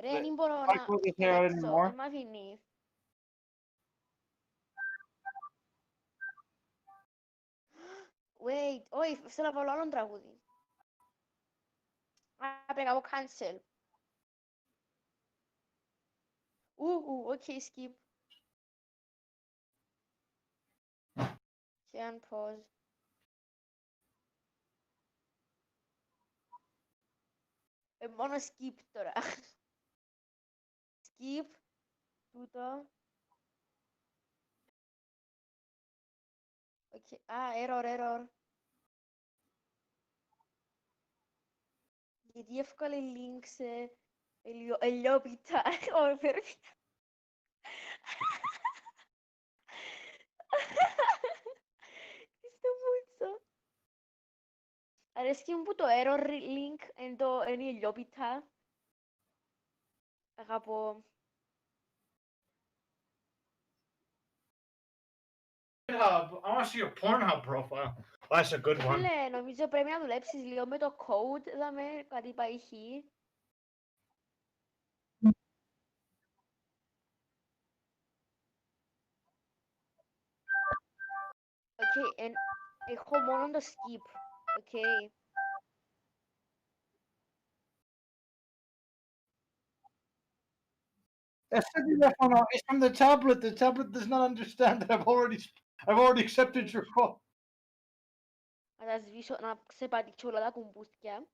Ρε, δεν μπορώ I να put his hair out παίξω, anymore. δεν μ' αφήνεις. Wait, όχι, θέλω να βάλω άλλον τραγούδι. Α, πρέπει να κάνω cancel. Ok, skip. Can pause. Μόνο skip τώρα. Skip. Τούτο. Okay. Error. Γιατί εύκολα link σε ελιόπιτα. Όχι, πρέπει. Τι στο πούτσο. Αρέσκει μου που το error link είναι η ελιόπιτα. Αγαπώ. I want to see your Pornhub profile. Oh, that's a good one. Φίλε, νομίζω πρέπει να δουλέψεις λίγο με το code, δάμε κάτι παϊχή. Okay, έχω μόνο το skip. Okay. It's from the tablet. The tablet does not understand that I've already accepted your call. Να τα σβήσω, να ξεπατήξω όλα τα κουμπούθια.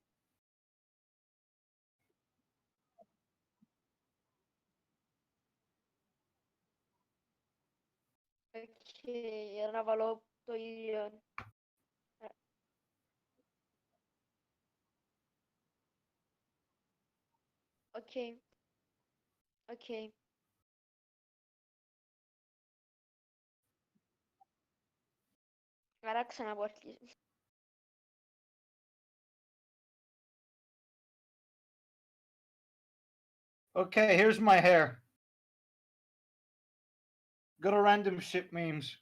Okay, για να βάλω το ίδιο. Okay. Άρα ξαναπώ αρχίζω. Okay, here's my hair. Go to random shit memes.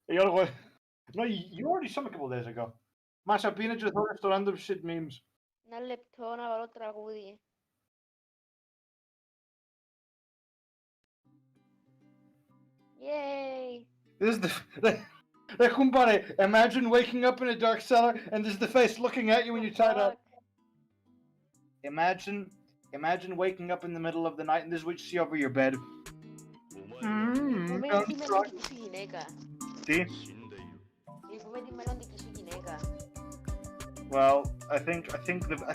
No, you already saw me a couple days ago. Masha Pina just to random shit memes. Ένα λεπτό να βάλω τραγούδι. Yay! This is the imagine waking up in a dark cellar and this is the face looking at you when you tied up. Imagine waking up in the middle of the night and this is what you see over your bed. Λυπούμε τη μελλοντική σου γυναίκα. See? Λυπούμε τη μελλοντική σου γυναίκα. Well, I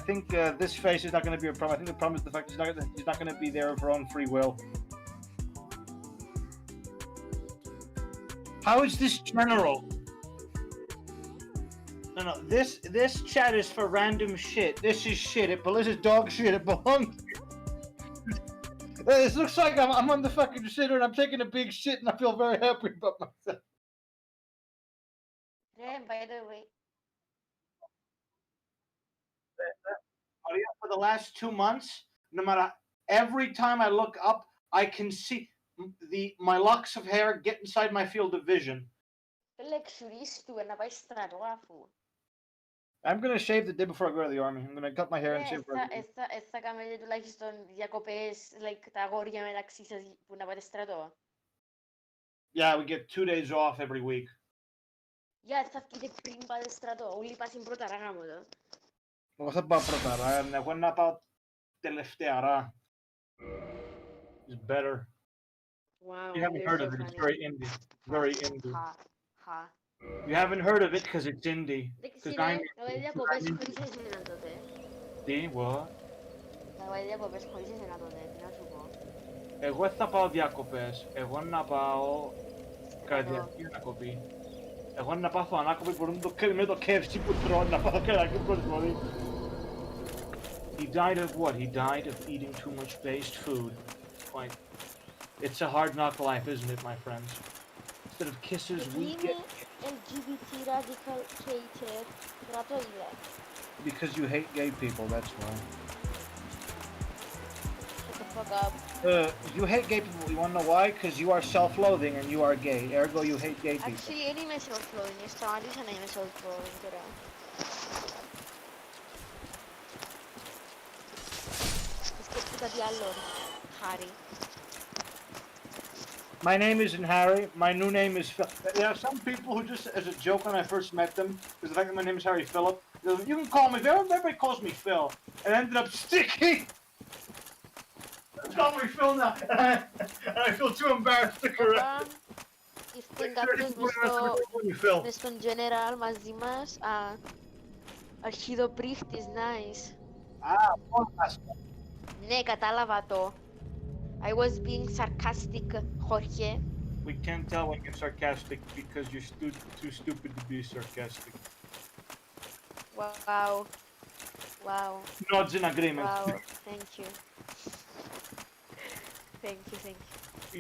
think this face is not going to be a problem. I think the problem is the fact he's not going to be there of her own free will. How is this general? No. This chat is for random shit. This is shit. This is dog shit. It belongs. This looks like I'm on the fucking shitter and I'm taking a big shit and I feel very happy about myself. Yeah, by the way. For the last 2 months, no matter every time I look up, I can see my locks of hair get inside my field of vision. I'm gonna shave the day before I go to the army. I'm gonna cut my hair and shave. Θα κάνετε τουλάχιστον διακοπές, like τα αγόρια μεταξύ σας που να πάτε στρατό. Yeah, we get 2 days off every week. Yeah, θα βγείτε πριν πάτε στρατό. Όλοι πάσουν πρώτα ρά γάμο το. Εγώ θα πάω πρώτα ρά, εγώ να πάω τελευταία ρά. It's better. Wow, you haven't heard of it, it's very indie. Very indie. Ha. You haven't heard of it because it's indie. Εντάξει ρε, θα πάτε διακοπές χωρίς εσένα τότε. Τι, what? Θα πάτε διακοπές χωρίς εσένα τότε, τι να σου πω. Εγώ θα πάω διακοπές. Εγώ να πάω καρδιακή ανακοπή. Εγώ να πάθω ανάκοπη που με το KFC που τρώνε να πάω καρδιακή προσβολή. He died of what? He died of eating too much based food. Like, it's a hard knock life, isn't it, my friends? Instead of kisses, we get... LGBT radical hater. Because you hate gay people, that's why. Shut the fuck up. You hate gay people. You wanna know why? Because you are self-loathing and you are gay. Ergo, you hate gay people. Actually, δεν είμαι self-loading. Σταμάτησα να είμαι self-loading τώρα. Σκέφτομαι κάτι άλλο, Χάρη. My name isn't Harry. My new name is Phil. There are some people who just, as a joke when I first met them, because the fact that my name is Harry Phillip, they go, you can call me Phil. Everybody calls me Phil. And I ended up sticking. Call me Phil now. And I feel too embarrassed to correct it. Ήρθε κάποιος μες στον general μαζί μας. Αρχιδοπρίχτης, nice. Ναι, κατάλαβα το. I was being sarcastic, Jorge. We can't tell when you're sarcastic because you're too stupid to be sarcastic. Wow. Wow. Nods in agreement. Wow, thank you. Thank you.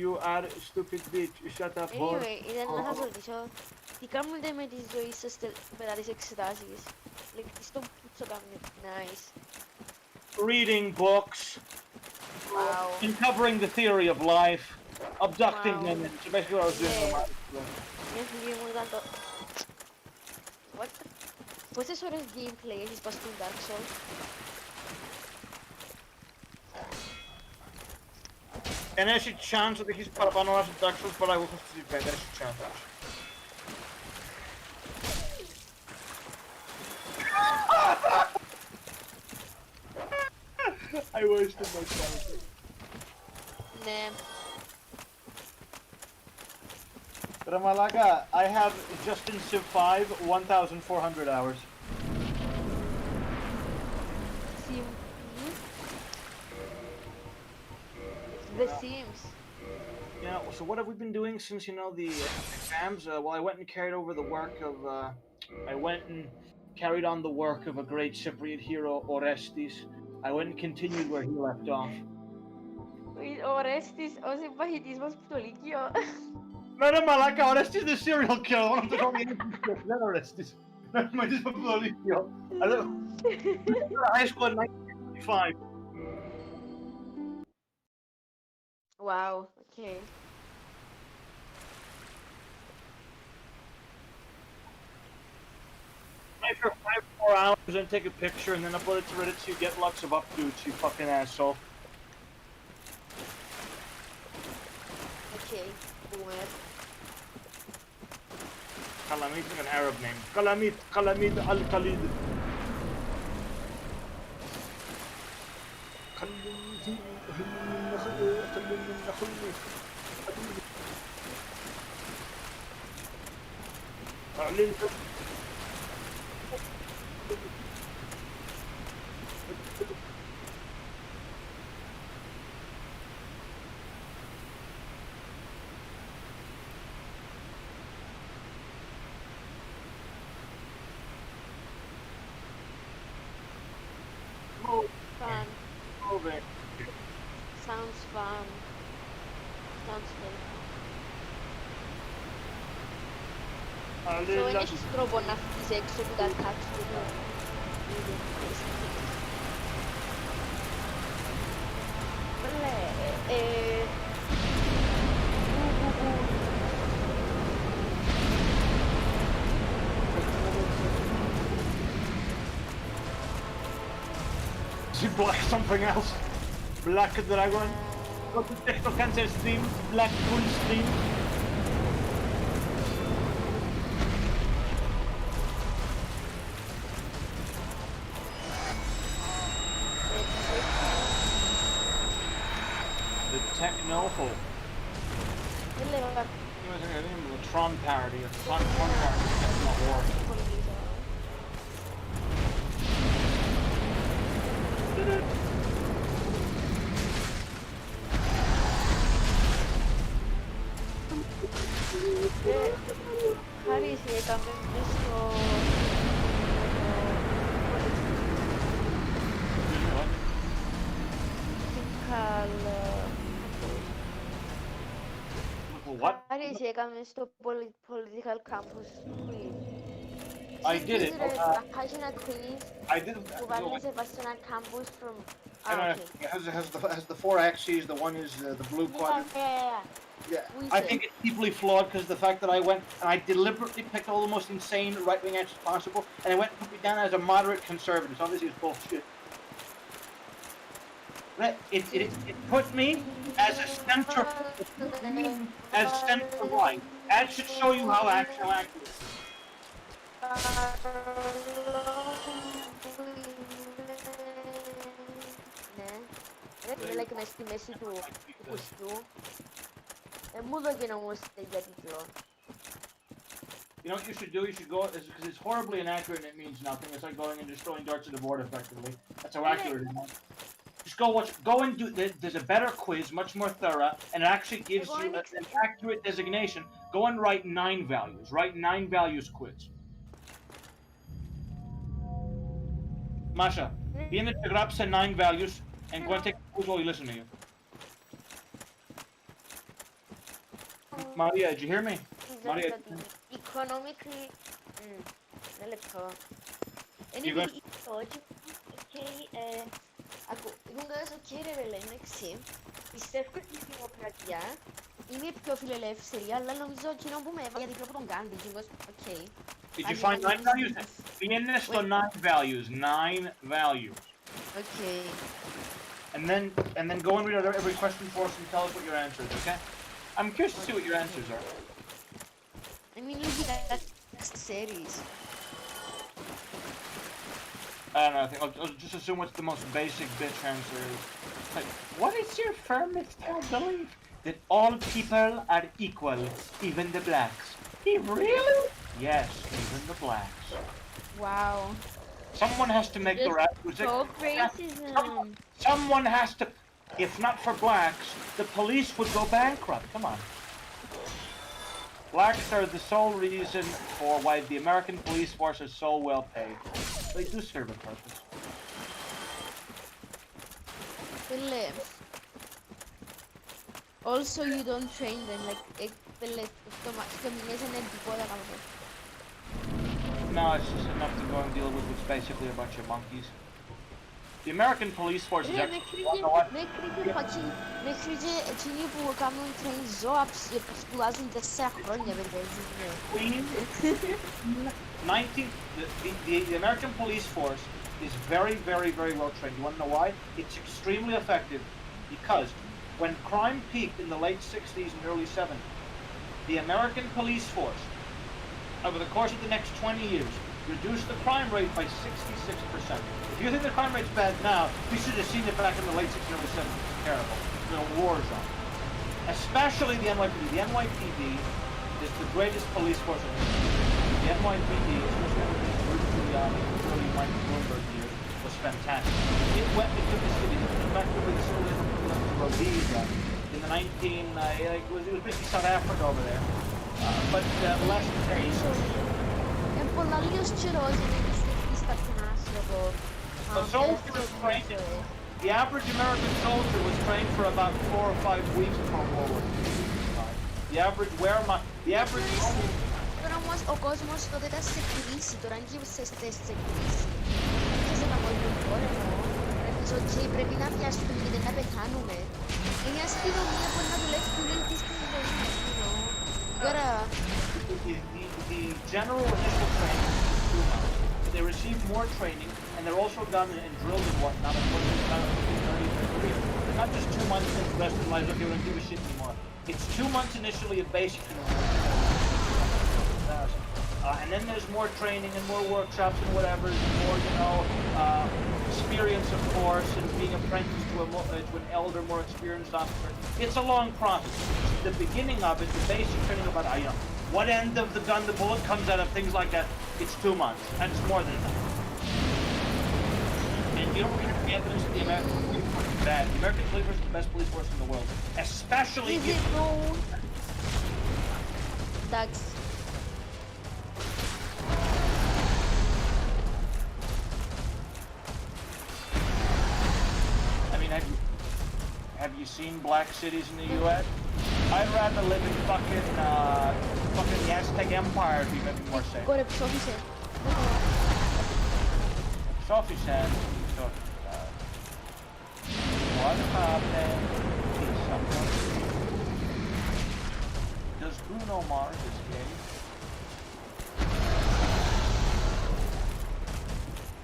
You are a stupid bitch. Shut up, whore. Anyway, ήθελα να σας ρωτήσω, τι κάνετε με τη ζωή σας μετά τις εξετάσεις? Like, τι στον πούτσο κάνετε, nice. Reading books. Wow. Uncovering the theory of life. Abducting Wow. women. So basically what I was doing. Μια φίλη μου ήταν το... What the... Πόσες ώρες gameplay έχεις πάει στην Dark Souls? And έχει chance ότι έχεις παραπάνω ώρες στο Dark Souls παρά εγώ έχω στη G5. Έχει chance. I wasted my time. Ναι. Ramalaga, I have just in Civ 5 1,400 hours. The Sims. Yeah, so what have we been doing since, you know, the exams? Well, I went and carried over the work of, I went and carried on the work of a great Cypriot hero, Orestes. I went and continued where he left off. Orestes, ο συμπαχητής μας που το Λύκειο. No, Malaka, Orestes is the serial killer. One of the only not Orestes. No, my just Papulolio. I high school in 1955. Wow, okay. Play for 4 hours, then take a picture, and then upload it to Reddit so you get lots of updates, you fucking asshole. Okay, boomer. Kalamid is an Arab name. Kalamid al-Khalid. Fun. Over. Sounds fun. Sounds very fun. So, δεν έχεις τρόπο να φύγεις έξω που τα κάτσου του. Is he black something else? Black Dragon? Got the Techno Cancer stream? Black Bull stream? The Techno Hole. Δεν λέω κάτι. The Tron parody. A Tron parody. Techno Horde. Χάρη, εσύ έκαμε μες στο... What? Χάρη, εσύ έκαμε στο political campus. I did it. La pagina quiz, I did. tu vai reservação na campus from... I know, okay. it has the four axes. The one is the blue quadrant. Yeah. Yeah, We I said. think it's deeply flawed because the fact that I went and I deliberately picked all the most insane right-wing answers possible, and I went and put me down as a moderate conservative. So obviously it's bullshit. It put me as a center, as center right. That should show you how actual accurate. Ναι, λέει και μες στη μέση του κουστού. Μου δώκε όμως τέτοια τίτλο. You know what you should do? You should go, because it's horribly inaccurate and it means nothing. It's like going and just throwing darts at the board effectively. That's how accurate it is. Just go and do, there's a better quiz, much more thorough, and it actually gives you an accurate designation. Go and write 9 values. Write 9 values quiz. Masha, be in the grab say 9 values, and go and take the quiz while you listen to you. Maria, did you hear me? Maria. Economically, ένα λεπτό. Είναι illogical, okay, Λίγοντας, okay ρε Λέξη, πιστεύω ότι η δημοκρατία είναι πιο φιλελεύθερη, αλλά νομίζω εκείνο που με έβαλε γιατί από τον Γκάντι, okay. Did you find 9 values? Be στο 9 values, 9 values. Okay. And then go and read out every question for us and tell us what your answer is, okay? I'm curious to see what your answers are. I mean, look at that series. I don't know, I think I'll just assume what's the most basic bitch answer is. Like, what is your firmest held belief? That all people are equal, even the blacks. Really? Yes, even the blacks. Wow. Someone has to make the right Talk racism. Someone has to. If not for blacks, the police would go bankrupt. Come on. Blacks are the sole reason for why the American police force is so well paid. They do serve a purpose. Also, you don't train them like No, it's just enough to go and deal with what's basically a bunch of monkeys. The American police force is actually... Μέχρι και εκείνοι που κάνουν train ζώα σπουδάζουν 4 χρόνια The American police force is very, very, very well trained. You want to know why? It's extremely effective because when crime peaked in the late 60s and early 70s, the American police force, over the course of the next 20 years, reduced the crime rate by 66%. If you think the crime rate's bad now, you should have seen it back in the late 60s and early 70s. It's terrible. It's been a war zone. Especially the NYPD. The NYPD is the greatest police force in the world. The NYPD, especially under the Rudy Giuliani, early Mike Bloomberg years, was fantastic. It went into the city, effectively the city of Rhodesia in the it was basically South Africa over there. But less pace. The soldiers trained, the average American soldier was trained for about 4 or 5 weeks before World War II. The average Τώρα όμως ο κόσμος τότε ήταν σε κρίση, τώρα γύψε σε κρίση. Άρχισε να πολύ πόλεμο, ότι πρέπει να πιάσουμε και να πεθάνουμε. Είναι αστυνομία που να δουλεύει που λένε τι στην ζωή μας, Τώρα... The general initial training is 2 months. They receive more training, and they're also done and drilled and whatnot, according to career. Not just 2 months and the rest of their lives, okay, we don't give a shit anymore. It's 2 months initially of basic and then there's more training and more workshops and whatever, and more, experience, of course, and being apprenticed to an elder, more experienced officer. It's a long process. The beginning of it, the basic training about, what end of the gun the bullet comes out of, things like that, it's 2 months, and it's more than enough. And you don't get the evidence of the American police force is bad. The American police force is the best police force in the world, especially if... That's... I mean, have you seen black cities in the U.S.? I'd rather live in fucking the Aztec Empire to be maybe more safe. Sophie said, what happened to someone? Does Bruno Mars is gay?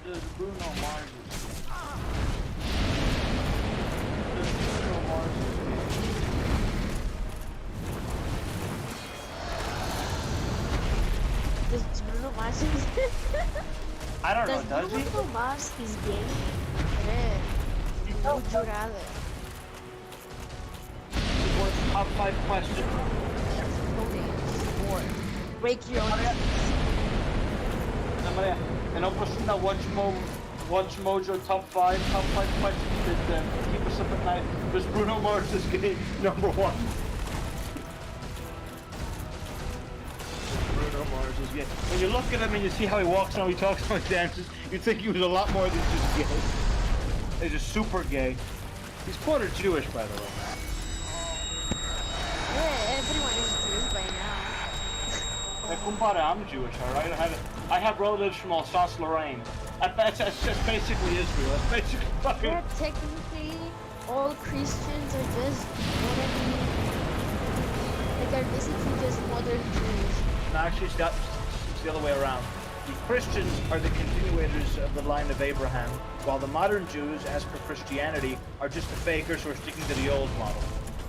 Does Bruno Mars is gay? Does Bruno Mars is gay? Does Bruno Mars is I don't know, does he? Bruno Mars is gay? No jurada. Top 5 questions. Or break your own. Maria, and I'll push that Watch Mojo top 5 questions that keep us up at night. Does Bruno Mars is gay? Number 1. Bruno Mars is gay. When you look at him and you see how he walks and how he talks and how he dances, you'd think he was a lot more than just gay. He's just super gay. He's quarter Jewish, by the way. Yeah, everyone is Jewish by now. Hey, kumpare, I'm Jewish, alright? I have relatives from Alsace-Lorraine. That's just basically Israel. That's basically fucking... Yeah, technically, all Christians are just they're basically just modern Jews. No, actually, it's the other way around. The Christians are the continuators of the line of Abraham, while the modern Jews, as per Christianity, are just the fakers who are sticking to the old model.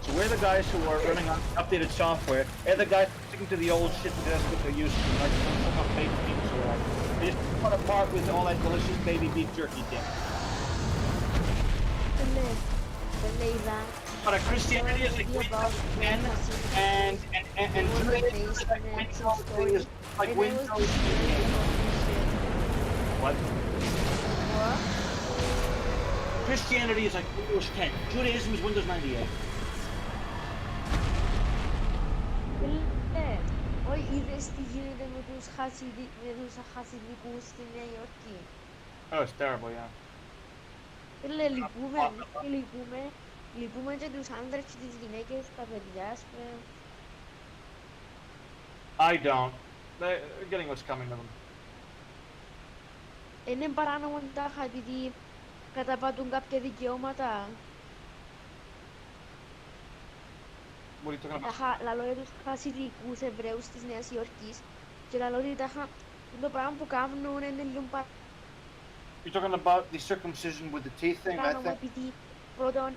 So we're the guys who are running on updated software, they're the guys sticking to the old shit and that's what they're used to, like some fake things or like. They just put apart with all that delicious baby beef jerky thing. But Christianity is like Windows 10 and Judaism is like Windows 98. What? Christianity is like Windows 10. Judaism is Windows 98. Είδες τι γίνεται με τους χασιδικούς στη Νέα Υόρκη. Oh, it's terrible, yeah. Λυπούμε και τους άντρες και τις γυναίκες, τα παιδιά, ας πούμε. I don't. They're getting what's coming to them. Είναι παράνομο τάχα επειδή καταπατούν κάποια δικαιώματα. What are you talking about? Λαλώ για τους χασιδικούς Εβραίους της Νέας Υόρκης και λαλώ ότι τάχα το πράγμα που κάνουν είναι λίγο You're talking about the circumcision with the teeth thing, I παράνομο think? επειδή πρώτον,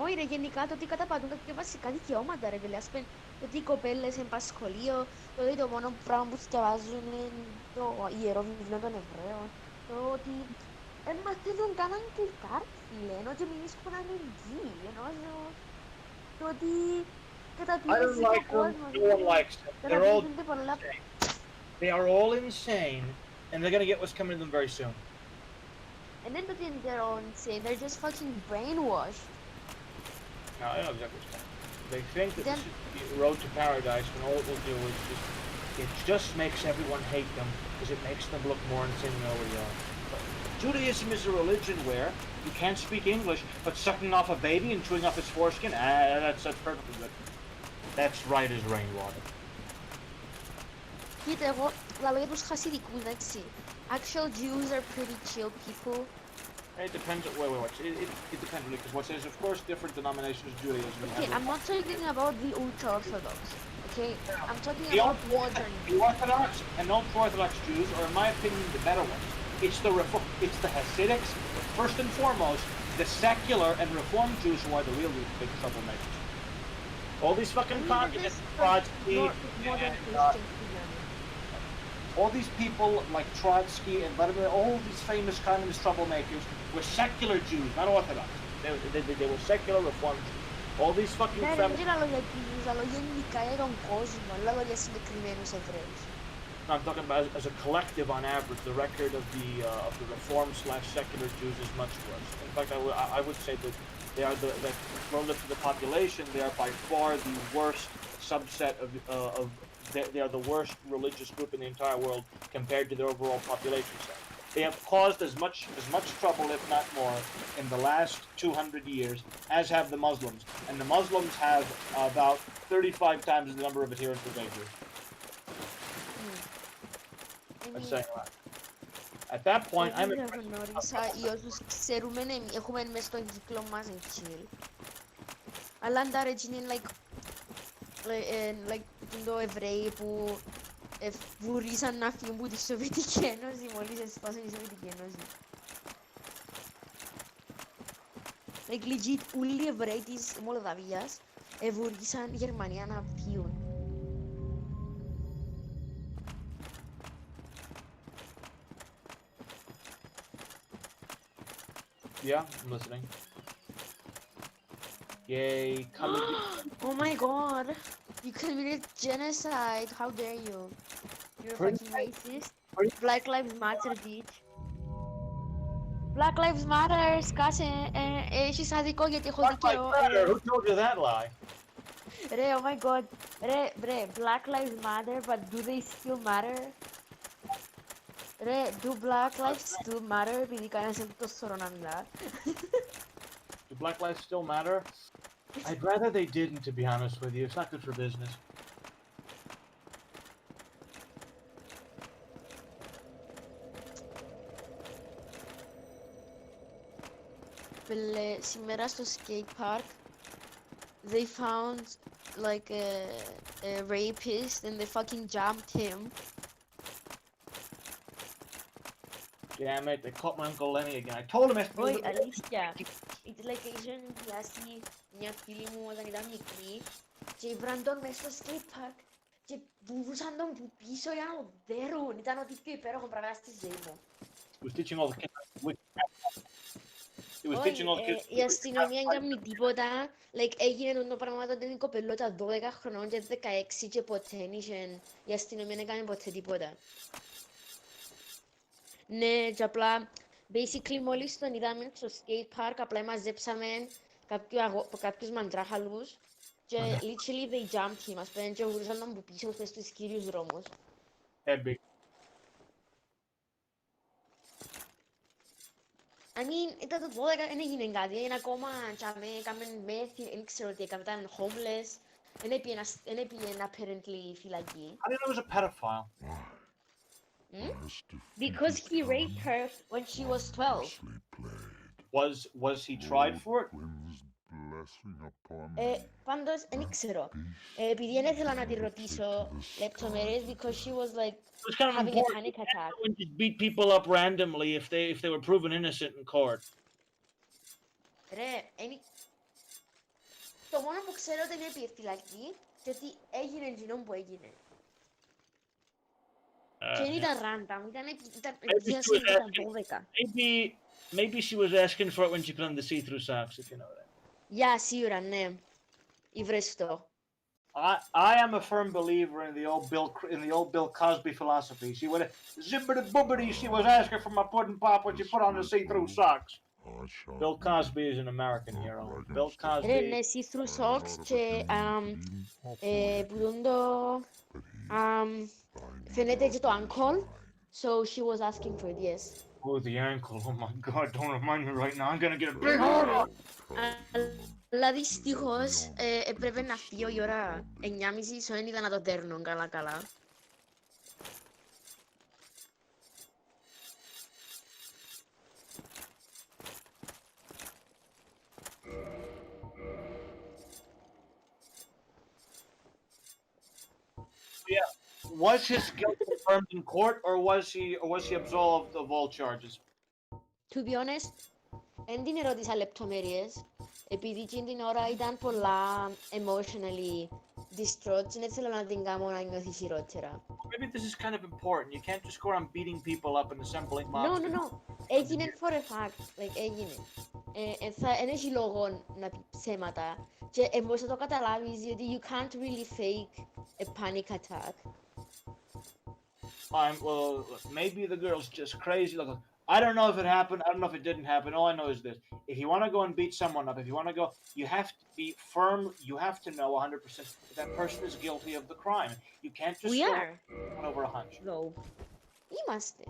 όχι ρε, γενικά το ότι καταπατούν κάποια βασικά δικαιώματα ρε φίλε, ας πούμε το ότι οι κοπέλες είναι πας σχολείο, το ότι το μόνο πράγμα που διαβάζουν είναι το ιερό βιβλίο των Εβραίων, το ότι δεν μαθαίνουν κανέναν κουλτάρ φίλε, ενώ και μιλείς που να είναι γη, ενώ το ότι I don't like them, no one likes them. They're all insane. They are all insane, and they're gonna get what's coming to them very soon. And then they're all insane, they're just fucking brainwashed. No, I know exactly what's coming. They think that this is the road to paradise, when all it will do is it just makes everyone hate them, because it makes them look more insane than they already are. But Judaism is a religion where you can't speak English, but sucking off a baby and chewing off its foreskin, that's perfectly good. That's right as rainwater. Κοίτα, εγώ λαλώ για τους χασιδικούς, εντάξει. Actual Jews are pretty chill people. It depends. Wait. It depends really, because what is, of course, different denominations of Judaism. Okay, I'm not talking about the ultra-Orthodox. Okay, I'm talking The about modern. The Orthodox and ultra-Orthodox Jews are, in my opinion, the better ones. It's the Hasidics, first and foremost, the secular and Reformed Jews who are the real big troublemakers. All these fucking communists, Trotsky, all these people like Trotsky and Vladimir, all these famous communist troublemakers were secular Jews, not Orthodox. They were secular Reformed Jews. All these fucking No, I'm talking about as a collective on average, the record of the Reformed/secular Jews is much worse. In fact, I would say that they are relative to the population, they are by far the worst subset of they are the worst religious group in the entire world compared to their overall population size. They have caused as much trouble, if not more, in the last 200 years, as have the Muslims. And the Muslims have about 35 times the number of adherents that they do. That's saying a lot. At that point, I'm Δεν τα γνώρισα ή όσους ξέρουμε, έχουμε μες στον κύκλο μας εν chill. Αλλά αν τα ρε είναι like το Εβραίοι που βουρήσαν να φύγουν από τη Σοβιετική Ένωση μόλις έσπασε η Σοβιετική Ένωση. Like legit όλοι οι Εβραίοι της Μολδαβίας βουρήσαν η Γερμανία να φύγουν. Yeah, I'm listening. Yay, coming. Oh my god! You committed genocide! How dare you? You're a fucking racist. Black Lives Matter, bitch. Black Lives Matter, σκάσε, έχεις άδικο γιατί έχω δικαίω. Who told you that lie? Ρε, oh my god. Ρε, Black Lives Matter, but do they still matter? Ρε, do Black Lives still matter? Επειδή κανένας δεν το σωρώ να μιλά. Do Black lives still matter? I'd rather they didn't, to be honest with you. It's not good for business. Σήμερα στο skate park, they found like a rapist and they fucking jumped him. Damn it, they caught my Uncle Lenny again. I told him after Όχι, αλήθεια. It's like είχαν πιάσει μια φίλη μου όταν ήταν μικρή και βραν τον μέσα στο skate park και βούβουσαν τον πίσω για να τον δέρουν. Ήταν ό,τι πιο υπέροχο πράγμα στη ζωή μου. He was teaching all the kids. He was teaching all the kids. Η αστυνομία δεν κάνει τίποτα. Like, έγινε το πράγμα τότε η κοπελότα 12 χρονών και 16 και ποτέ η αστυνομία δεν έκανε ποτέ τίποτα. Ναι, και απλά, basically μόλις τον είδαμε στο skate park, απλά μαζέψαμε κάποιους μαντράχαλους και literally they jumped him, ας πούμε, και γουρούσαν τον που πίσω στους κύριους δρόμους. Epic. I mean, ήταν το 12, δεν έγινε κάτι, είναι ακόμα έκαμε meth, δεν ξέρω τι έκαμε, ήταν homeless, δεν έπιεν apparently φυλακή. I didn't know he was a pedophile. Because he raped her when she was 12. Was he tried for it? Πάντως, δεν ξέρω. Επειδή δεν ήθελα να τη ρωτήσω λεπτομέρειες, because she was like It was kind of having a important. panic attack. You just beat people up randomly if they were proven innocent in court. Ρε, το μόνο που ξέρω ότι είναι πήγε φυλακή και ότι έγινε εκείνο που έγινε. Και δεν ήταν random, ήταν διάσημη ήταν 12. Maybe she was asking for it when she put on the see-through socks, if you know that. Για σίγουρα, ναι. Υβρεστό. I am a firm believer in the old Bill Cosby philosophy. She would zippity boobity. She was asking for my pudding pop when she put on the see-through socks. Bill Cosby is an American hero. Bill Cosby. Ρε, ναι, see-through socks και που τον το φαίνεται και το ankle. So she was asking for it, yes. Oh, the ankle. Oh my God, don't remind me right now. I'm gonna get a big heart. Αλλά δυστυχώς έπρεπε να φύγω η ώρα 9:30, so δεν είδα να το δέρνω καλά. Yeah. Was his guilt confirmed in court, or was he absolved of all charges? To be honest, δεν την ερώτησα λεπτομέρειες, επειδή εκείνη την ώρα ήταν πολλά emotionally distraught και δεν θέλω να την κάνω να νιώθει χειρότερα. Maybe this is kind of important. You can't just go around beating people up and assembling mobs. No. Έγινε for a fact. Like, έγινε. Εν έχει λόγο να πει ψέματα. Και μπορείς να το καταλάβεις, γιατί you can't really fake a panic attack. Well, maybe the girl's just crazy. Look, I don't know if it happened. I don't know if it didn't happen. All I know is this: if you want to go and beat someone up, if you want to go, you have to be firm. You have to know 100% that person is guilty of the crime. You can't just We go are. over a hunch. No. Είμαστε.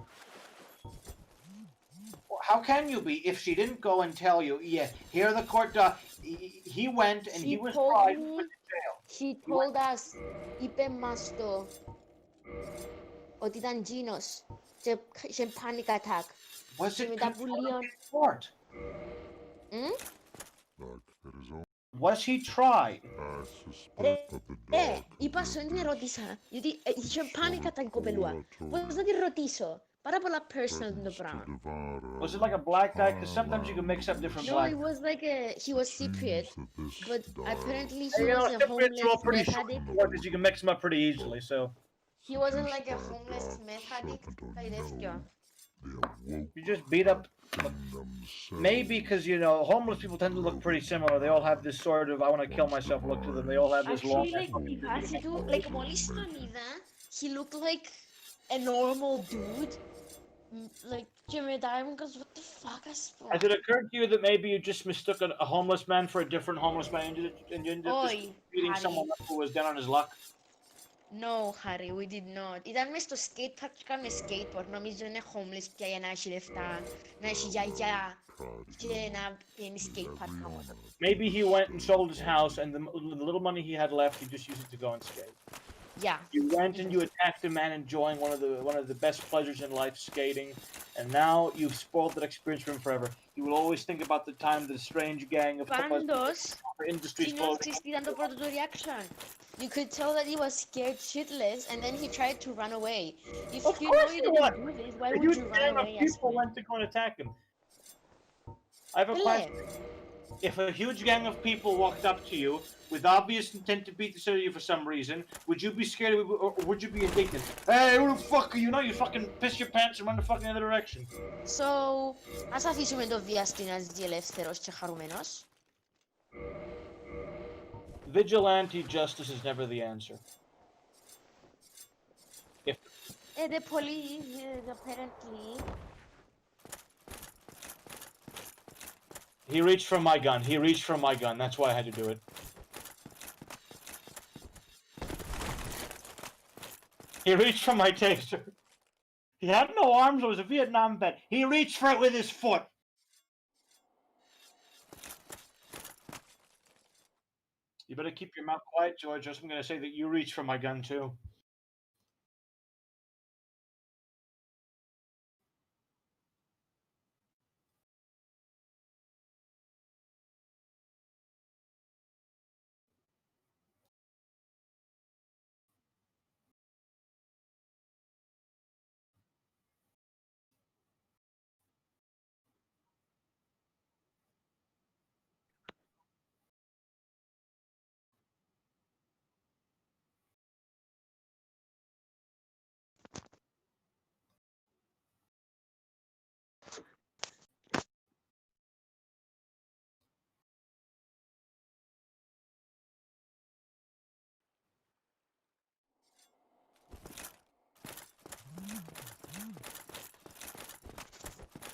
How can you be if she didn't go and tell you? Yeah, here the court. He went and he was tried and put in jail. She told us, είπε μας το, ότι ήταν Ginos. siyang panic attack. Was it Yung confirmed Leon. in court? Hmm? Was he tried? Είπα σου την ερώτησα, γιατί είχε panic attack κοπελούα. Πώς να τη ρωτήσω? Πάρα πολλά personal το πράγμα. Was it like a black guy? Because sometimes you can mix up different No, black. it was like he was Cypriot, but apparently he You know, was a Cypriots are all homeless pretty meth short addict. because you can mix them up pretty easily. So He wasn't like a homeless meth addict, like this guy. you just beat up. Maybe because you know homeless people tend to look pretty similar. They all have this sort of "I want to kill myself" look to them. They all have this long. Actually, like, η φάση του, like, μόλις τον είδα, he looked like a normal dude. Like, και μετά ήμουν κας, what the fuck, ας πούμε. Has it occurred to you that maybe you just mistook a homeless man for a different homeless man and you ended up just beating someone up who was down on his luck? No, Harry, we did not. Ήταν μες στο skate park και κάνουμε skateboard. Νομίζω είναι homeless πια για να έχει λεφτά, να έχει γιαγιά και να πίνει skate park χαμότα. Maybe he went and sold his house and the little money he had left, he just used it to go and skate. Yeah. You went and you attacked a man enjoying one of the best pleasures in life, skating, and now you've spoiled that experience for him forever. He will always think about the time the strange gang of Πάντως, industries συνόψεις ήταν το πρώτο του reaction. You could tell that he was scared shitless, and then he tried to run away. If Of you course know you he didn't was. do this, why A would huge you run gang of away? people went to go and attack him. I have a question. If a huge gang of people walked up to you with obvious intent to beat the shit out of you for some reason, would you be scared or would you be indignant? Hey, who the fuck are you? Now you fucking piss your pants and run the fucking other direction. So, ας αφήσουμε το βιαστή να ζει ελεύθερος και χαρούμενος. Vigilante justice is never the answer. The police apparently. He reached for my gun. He reached for my gun. That's why I had to do it. He reached for my taser. He had no arms. It was a Vietnam vet. He reached for it with his foot. You better keep your mouth quiet, George, or else I'm going to say that you reached for my gun, too.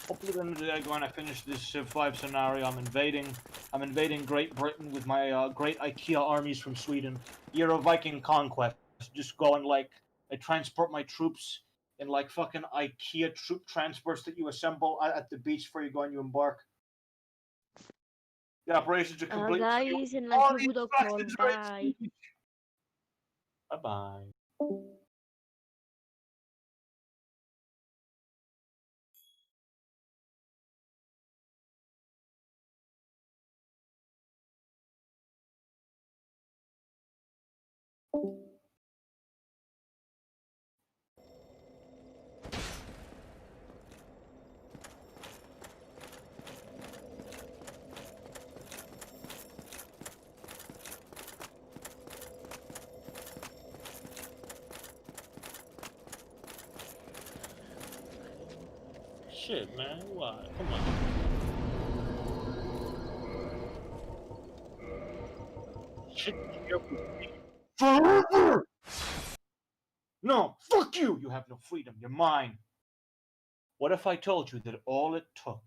Hopefully, at the end of the day, when I finish this Civ 5 scenario, I'm invading Great Britain with my great IKEA armies from Sweden. Euro Viking conquest. Just go and like I transport my troops in like fucking IKEA troop transports that you assemble at the beach before you go and you embark. The operations are complete. Guys, and All like these call. bastards are at Bye. sea. Bye-bye. Shit, man. Why? Come on. Shit. Forever! No, fuck you! You have no freedom. You're mine. What if I told you that all it took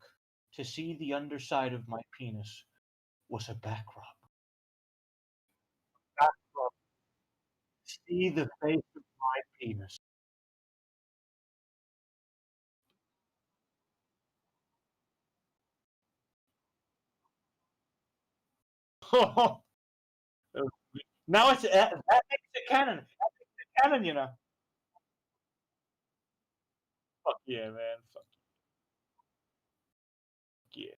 to see the underside of my penis was a back rub? Back rub. See the face of my penis. Now it's that makes it canon. That makes it canon, you know. Fuck Yeah, man. Fuck yeah.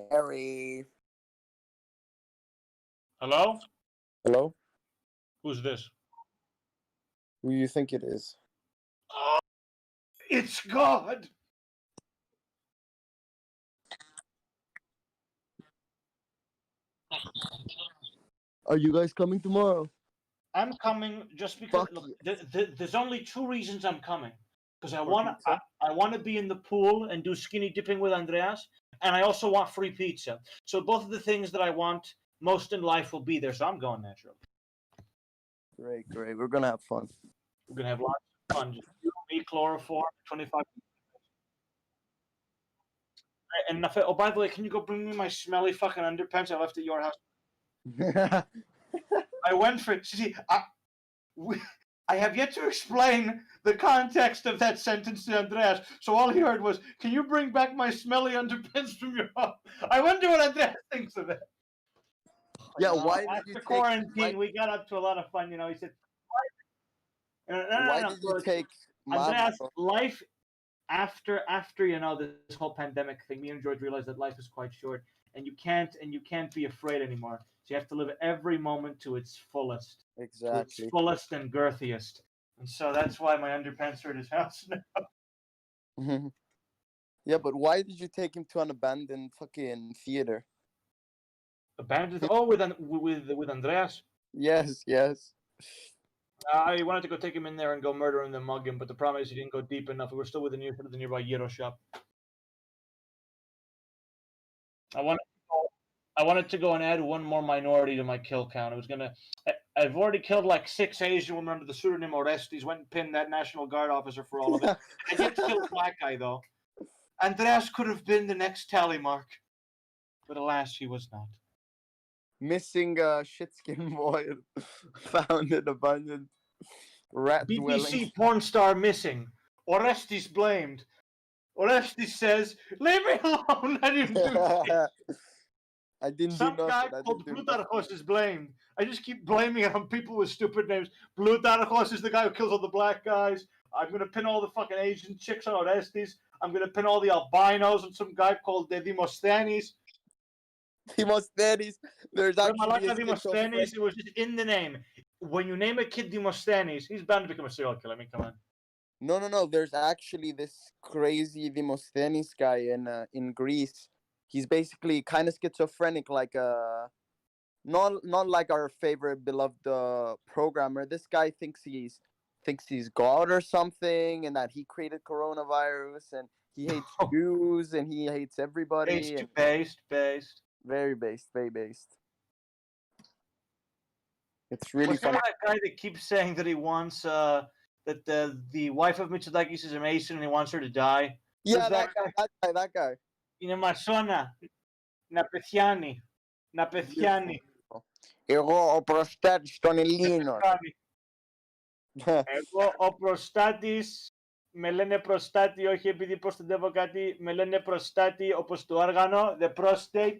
Harry. Hello? Hello? Who's this? Who do you think it is? Oh, it's God! Are you guys coming tomorrow? I'm coming just because. Fuck Look, yes. there's only two reasons I'm coming. Because I For want pizza? I want to be in the pool and do skinny dipping with Andreas, and I also want free pizza. So both of the things that I want most in life will be there. So I'm going naturally. Great, great. We're gonna have fun. We're gonna have lots of fun. Just you, me, chloroform, 25. And oh, by the way, can you go bring me my smelly fucking underpants I left at your house? I went for see. I have yet to explain the context of that sentence to Andreas, so all he heard was, "Can you bring back my smelly underpants from your house?" I wonder what Andreas thinks of it. Yeah, why did you After take quarantine, we got up to a lot of fun. You know, he said, why did you take Andreas, Mavro? life after you know this whole pandemic thing, me and George realized that life is quite short, and you can't be afraid anymore. So you have to live every moment to its fullest, Exactly. and girthiest. And so that's why my underpants are at his house now. Yeah, but why did you take him to an abandoned fucking theater? Abandoned? Oh, with Andreas. Yes, yes. I wanted to go take him in there and go murder him and mug him, but the problem is he didn't go deep enough. We were still with the nearby gyro shop. I wanted I wanted to go and add one more minority to my kill count. I've already killed like 6 Asian women under the pseudonym Orestes. Went and pinned that National Guard officer for all of it. I yet to kill a black guy though. Andreas could have been the next tally mark, but alas, he was not. Missing shitskin boy found in abandoned rat dwelling. BBC porn star missing. Orestes blamed. Orestes says, "Leave me alone. I didn't do shit." I didn't Some do guy nothing. I called didn't do nothing. Plutarchos is blamed. I just keep blaming it on people with stupid names. Plutarchos is the guy who kills all the black guys. I'm gonna pin all the fucking Asian chicks on Orestes. I'm gonna pin all the albinos on some guy called Demosthenes. Demosthenes. There's actually a schizophrenic. Demosthenes. It was just in the name. When you name a kid Demosthenes, he's bound to become a serial killer. I mean, come on. No. There's actually this crazy Demosthenes guy in Greece. He's basically kind of schizophrenic, like not like our favorite beloved programmer. This guy thinks he's God or something, and that he created coronavirus, and he hates Jews, and he hates everybody. Based. Very based, very based. It's really What's the name fun. of that guy that keeps saying that he wants that the wife of Mitsotakis is a Mason and he wants her to die? Yeah, Who's that guy. Είναι μασόνα. Να πεθιάνει. Να πεθιάνει. Εγώ ο προστάτης των Ελλήνων. Εγώ ο προστάτης, με λένε προστάτη όχι επειδή προστατεύω κάτι, με λένε προστάτη όπως το όργανο, the prostate.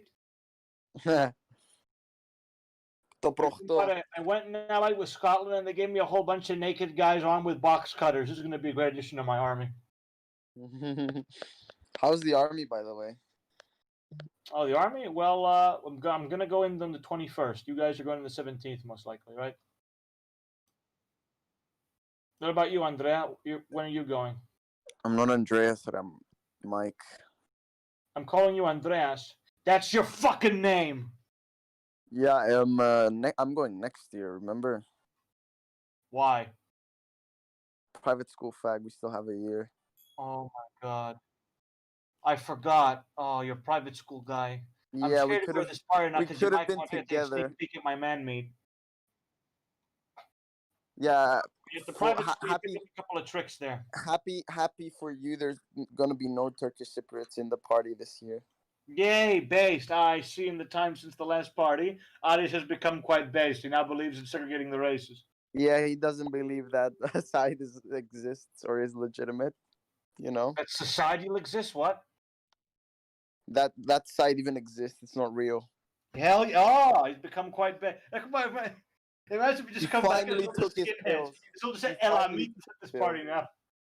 Το προχτώ. I went now out with Scotland and they gave me a whole bunch of naked guys armed with box cutters. This is going to be a great addition to my army. How's the army, by the way? Oh, the army? Well, I'm going to go in on the 21st. You guys are going on the 17th, most likely, right? What about you, Andrea? When are you going? I'm not Andreas, I'm Mike. I'm calling you Andreas. That's your fucking name! Yeah, I'm going next year, remember? Why? Private school fag, we still have a year. Oh my god. I forgot. Oh, you're a private school guy. Yeah, I'm scared to go to this party now because you might been want to take a together. sneak peek at my man meat. Yeah, You have to for private you happy, a couple of tricks there. happy for you. There's gonna be no Turkish Cypriots in the party this year. Yay, based. I see in the time since the last party, Aris has become quite based. He now believes in segregating the races. Yeah, he doesn't believe that a side exists or is legitimate. You know That society will exist, what? that side even exists. It's not real. Hell yeah. Oh, he's become quite bad. Imagine if we He just come back as finally all the took his skinheads. pills. It's all just He El finally Amitos took at this his party now.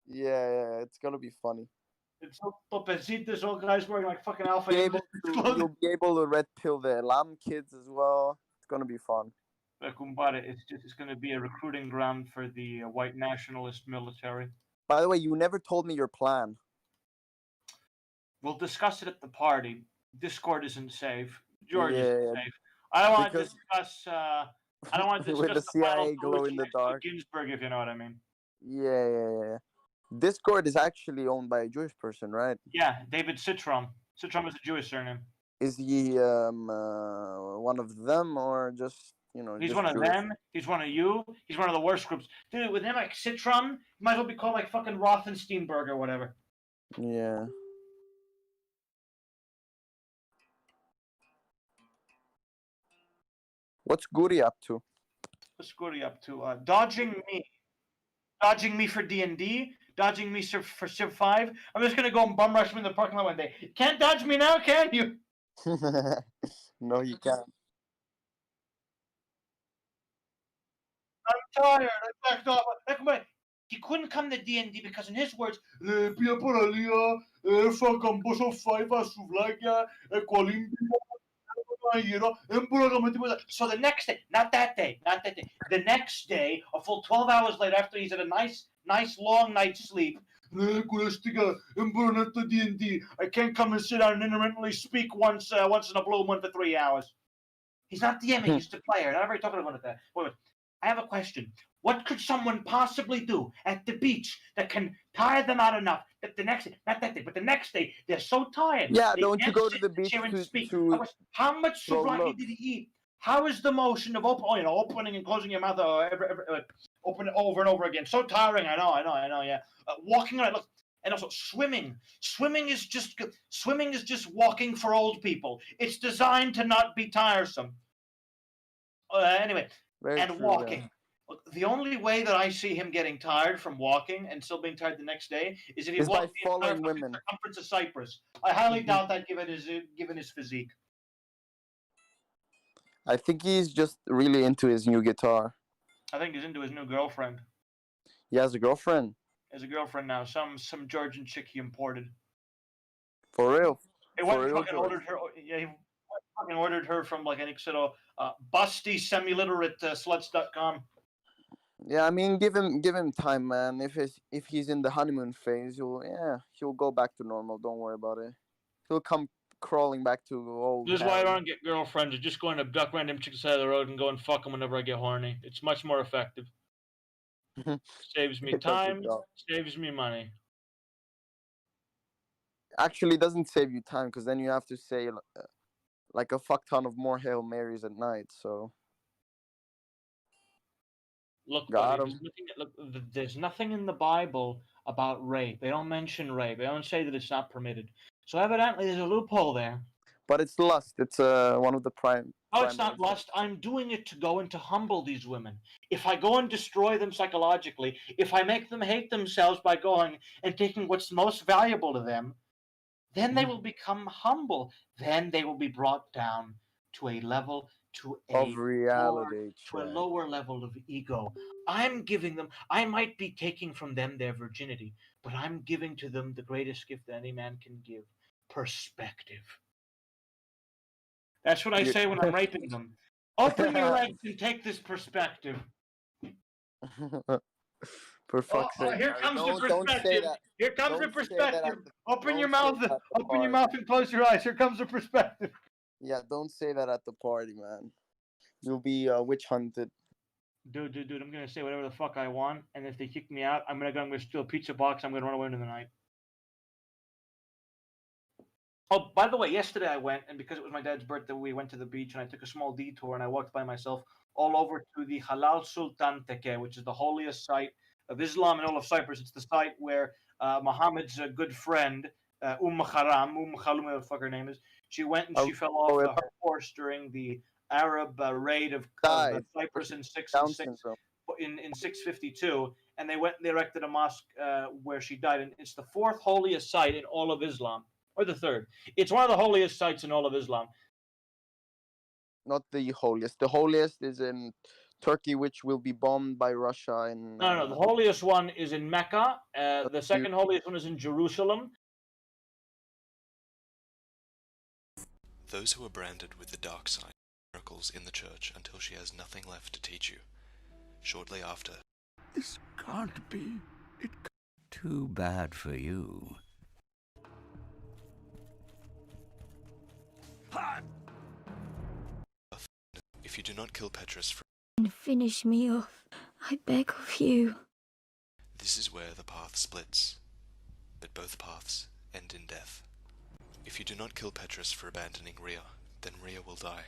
Yeah, it's gonna be funny. It's all topecitos, all guys wearing like fucking alpha Be English able to, clothing. you'll be able to red pill the Lam kids as well. It's gonna be fun. Kumbara, it's going to be a recruiting ground for the white nationalist military. By the way, you never told me your plan. We'll discuss it at the party. Discord isn't safe. George isn't Yeah, safe. I don't want to because discuss. I don't want to with discuss the the final CIA glow in solution the next to dark. Ginsburg, if you know what I mean. Yeah. Discord is actually owned by a Jewish person, right? Yeah, David Citrom. Citrom is a Jewish surname. Is he one of them or just He's just one of Jewish? them. He's one of you. He's one of the worst groups. Dude, with him like Citrom, he might as well be called like fucking Rothensteinberg or whatever. Yeah. What's Guri up to? What's Scotty up to? Dodging me for D&D, dodging me for Civ 5. I'm just gonna go and bum rush him in the parking lot one day. Can't dodge me now, can you? No, he can't. I'm tired. I backed off. He couldn't come to D&D because, in his words, fucking bus of 5 Suvlagia, so the next day, not that day, the next day, a full 12 hours later, after he's had a nice long night's sleep, I can't come and sit down and intermittently speak once in a blue moon for 3 hours. He's not the he's just a player. Not very talking about that. Wait. I have a question. What could someone possibly do at the beach that can tire them out enough that the next day, not that day, but the next day, they're so tired. Yeah, they don't you can't go to sit the in beach chair and to speak. to How much throw souvlaki looks? did he eat? How is the motion of opening and closing your mouth open it over and over again? So tiring. I know. Yeah. Walking around. Look, and also swimming. Swimming is just walking for old people. It's designed to not be tiresome. Anyway, Very and true, walking. yeah. Look, the only way that I see him getting tired from walking and still being tired the next day is if he Is by walks the entire following women. circumference of Cyprus. I highly Mhm. doubt that given his physique. I think he's just really into his new guitar. I think he's into his new girlfriend. He has a girlfriend. He has a girlfriend now, some Georgian chick he imported. For real. He went For and real, fucking George. ordered her. Yeah, he fucking ordered her from like an busty semi-literate sluts.com. Yeah, I mean, give him time, man. If he's in the honeymoon phase, he'll go back to normal. Don't worry about it. He'll come crawling back to old. This is why I Harry. don't get girlfriends. I just go and abduct random chicks side of the road and go and fuck them whenever I get horny. It's much more effective. Saves me It does the time, job. saves me money. Actually, it doesn't save you time because then you have to say like a fuck ton of more Hail Marys at night. So Look, got buddy, him. there's nothing in the Bible about rape. They don't mention rape. They don't say that it's not permitted. So evidently, there's a loophole there. But it's lust. It's one of the prime. No, it's not lust. I'm doing it to go and to humble these women. If I go and destroy them psychologically, if I make them hate themselves by going and taking what's most valuable to them, then they will become humble. Then they will be brought down to a level, Of reality to a check. lower level of ego. I'm giving them, I might be taking from them their virginity, but I'm giving to them the greatest gift that any man can give: perspective. That's what I say when I'm raping them. Open your legs and take this perspective. For fuck's sake. Here comes the Don't say perspective. that. Here comes the Don't say that perspective. Open your don't say mouth. that at the Open your party. mouth and close your eyes. Here comes the perspective. Yeah, don't say that at the party, man. You'll be witch hunted. Dude, I'm gonna say whatever the fuck I want, and if they kick me out, I'm gonna steal a pizza box. I'm gonna run away into the night. Oh, by the way, yesterday I went, and because it was my dad's birthday, we went to the beach, and I took a small detour, and I walked by myself all over to the Halal Sultan Tekke, which is the holiest site of Islam in all of Cyprus. It's the site where Muhammad's good friend, Haram, Khalum, whatever the fuck her name is, she went and she fell off her horse during the Arab raid of Cyprus in in 652, and they went and they erected a mosque where she died, and it's the fourth holiest site in all of Islam, or the third. It's one of the holiest sites in all of Islam. Not the holiest. The holiest is in Turkey, which will be bombed by Russia. In no, the holiest one is in Mecca. The second holiest one is in Jerusalem. Those who are branded with the dark side miracles in the church until she has nothing left to teach you. Shortly after, this can't be. It. Too bad for you. If you do not kill Petrus and finish me off, I beg of you. This is where the path splits, but both paths end in death. If you do not kill Petrus for abandoning Rhea, then Rhea will die.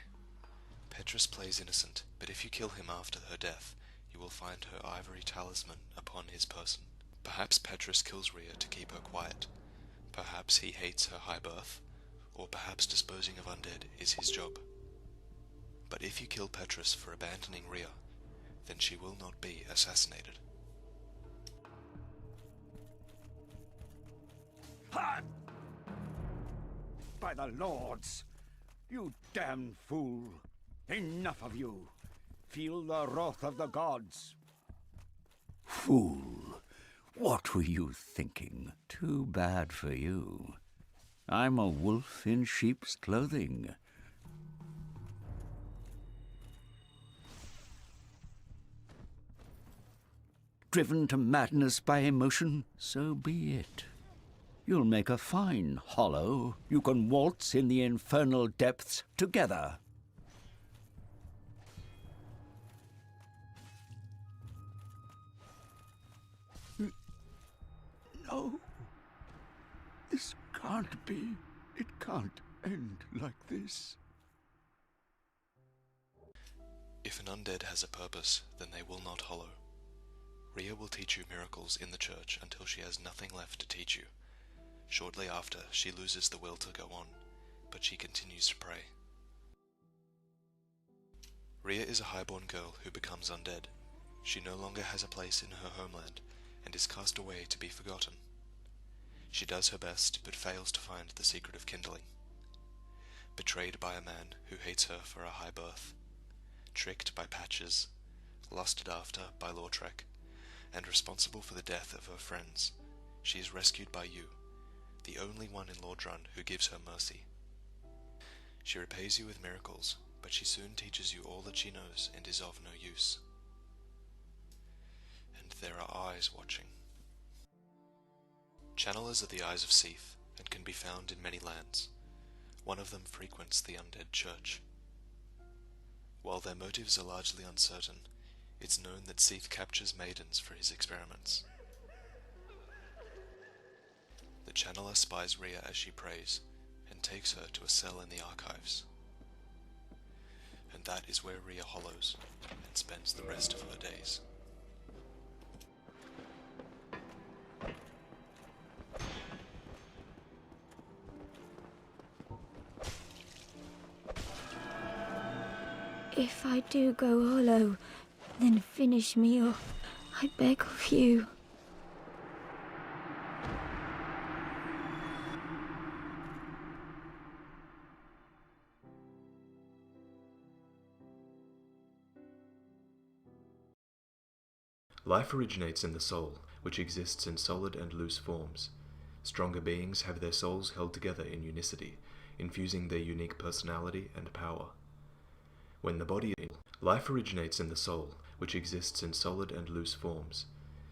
Petrus plays innocent, but if you kill him after her death, you will find her ivory talisman upon his person. Perhaps Petrus kills Rhea to keep her quiet. Perhaps he hates her high birth, or perhaps disposing of undead is his job. But if you kill Petrus for abandoning Rhea, then she will not be assassinated. By the lords, you damned fool! Enough of you! Feel the wrath of the gods! Fool! What were you thinking? Too bad for you. I'm a wolf in sheep's clothing. Driven to madness by emotion? So be it. You'll make a fine hollow. You can waltz in the infernal depths together. No. This can't be. It can't end like this. If an undead has a purpose, then they will not hollow. Rhea will teach you miracles in the church until she has nothing left to teach you. Shortly after, she loses the will to go on, but she continues to pray. Rhea is a highborn girl who becomes undead. She no longer has a place in her homeland, and is cast away to be forgotten. She does her best, but fails to find the secret of kindling. Betrayed by a man who hates her for a high birth, tricked by Patches, lusted after by Lautrec, and responsible for the death of her friends, she is rescued by you, the only one in Lordrun who gives her mercy. She repays you with miracles, but she soon teaches you all that she knows and is of no use. And there are eyes watching. Channelers are the eyes of Seath, and can be found in many lands. One of them frequents the undead church. While their motives are largely uncertain, it's known that Seath captures maidens for his experiments. The channeler spies Rhea as she prays, and takes her to a cell in the archives. And that is where Rhea hollows, and spends the rest of her days. If I do go hollow, then finish me off, I beg of you. Life originates in the soul, which exists in solid and loose forms. Stronger beings have their souls held together in unicity, infusing their unique personality and power. When the body... Life originates in the soul, which exists in solid and loose forms.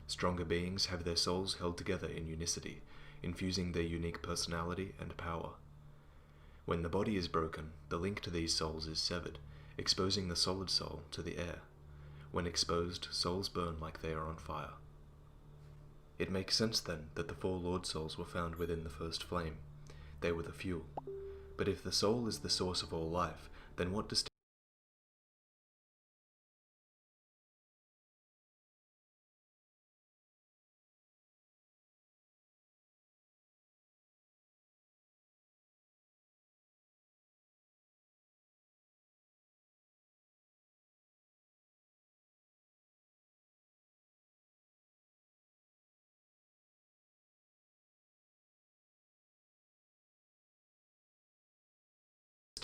Stronger beings have their souls held together in unicity, infusing their unique personality and power. When the body is broken, the link to these souls is severed, exposing the solid soul to the air. When exposed, souls burn like they are on fire. It makes sense then that the 4 Lord Souls were found within the first flame. They were the fuel. But if the soul is the source of all life, then what distinguishes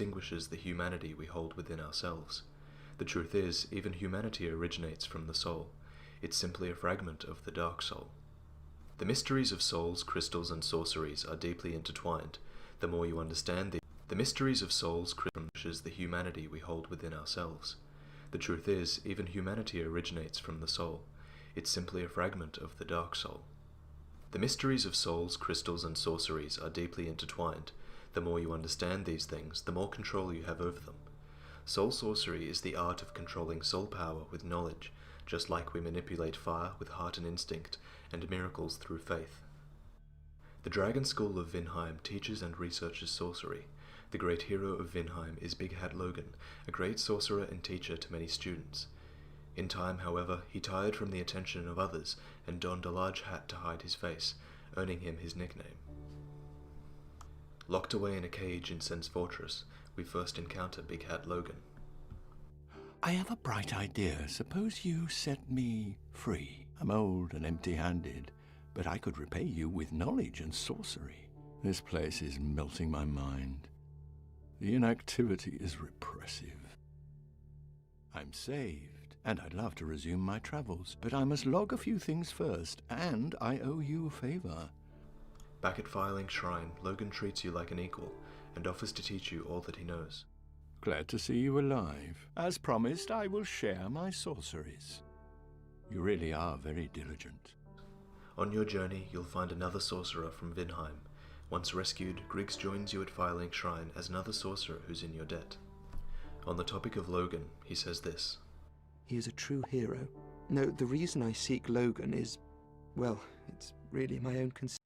extinguishes the humanity we hold within ourselves. The truth is, even humanity originates from the soul. It's simply a fragment of the dark soul. The mysteries of souls, crystals, and sorceries are deeply intertwined. The more you understand the mysteries of souls, crystals, the humanity we hold within ourselves. The truth is, even humanity originates from the soul. It's simply a fragment of the dark soul. The mysteries of souls, crystals, and sorceries are deeply intertwined. The more you understand these things, the more control you have over them. Soul sorcery is the art of controlling soul power with knowledge, just like we manipulate fire with heart and instinct, and miracles through faith. The Dragon School of Vinheim teaches and researches sorcery. The great hero of Vinheim is Big Hat Logan, a great sorcerer and teacher to many students. In time, however, he tired from the attention of others and donned a large hat to hide his face, earning him his nickname. Locked away in a cage in Sen's fortress, we first encounter Big Hat Logan. I have a bright idea. Suppose you set me free. I'm old and empty-handed, but I could repay you with knowledge and sorcery. This place is melting my mind. The inactivity is repressive. I'm saved, and I'd love to resume my travels, but I must log a few things first, and I owe you a favor. Back at Filing Shrine, Logan treats you like an equal, and offers to teach you all that he knows. Glad to see you alive. As promised, I will share my sorceries. You really are very diligent. On your journey, you'll find another sorcerer from Vinheim. Once rescued, Griggs joins you at Filing Shrine as another sorcerer who's in your debt. On the topic of Logan, he says this. He is a true hero. No, the reason I seek Logan is, well, it's really my own conceit.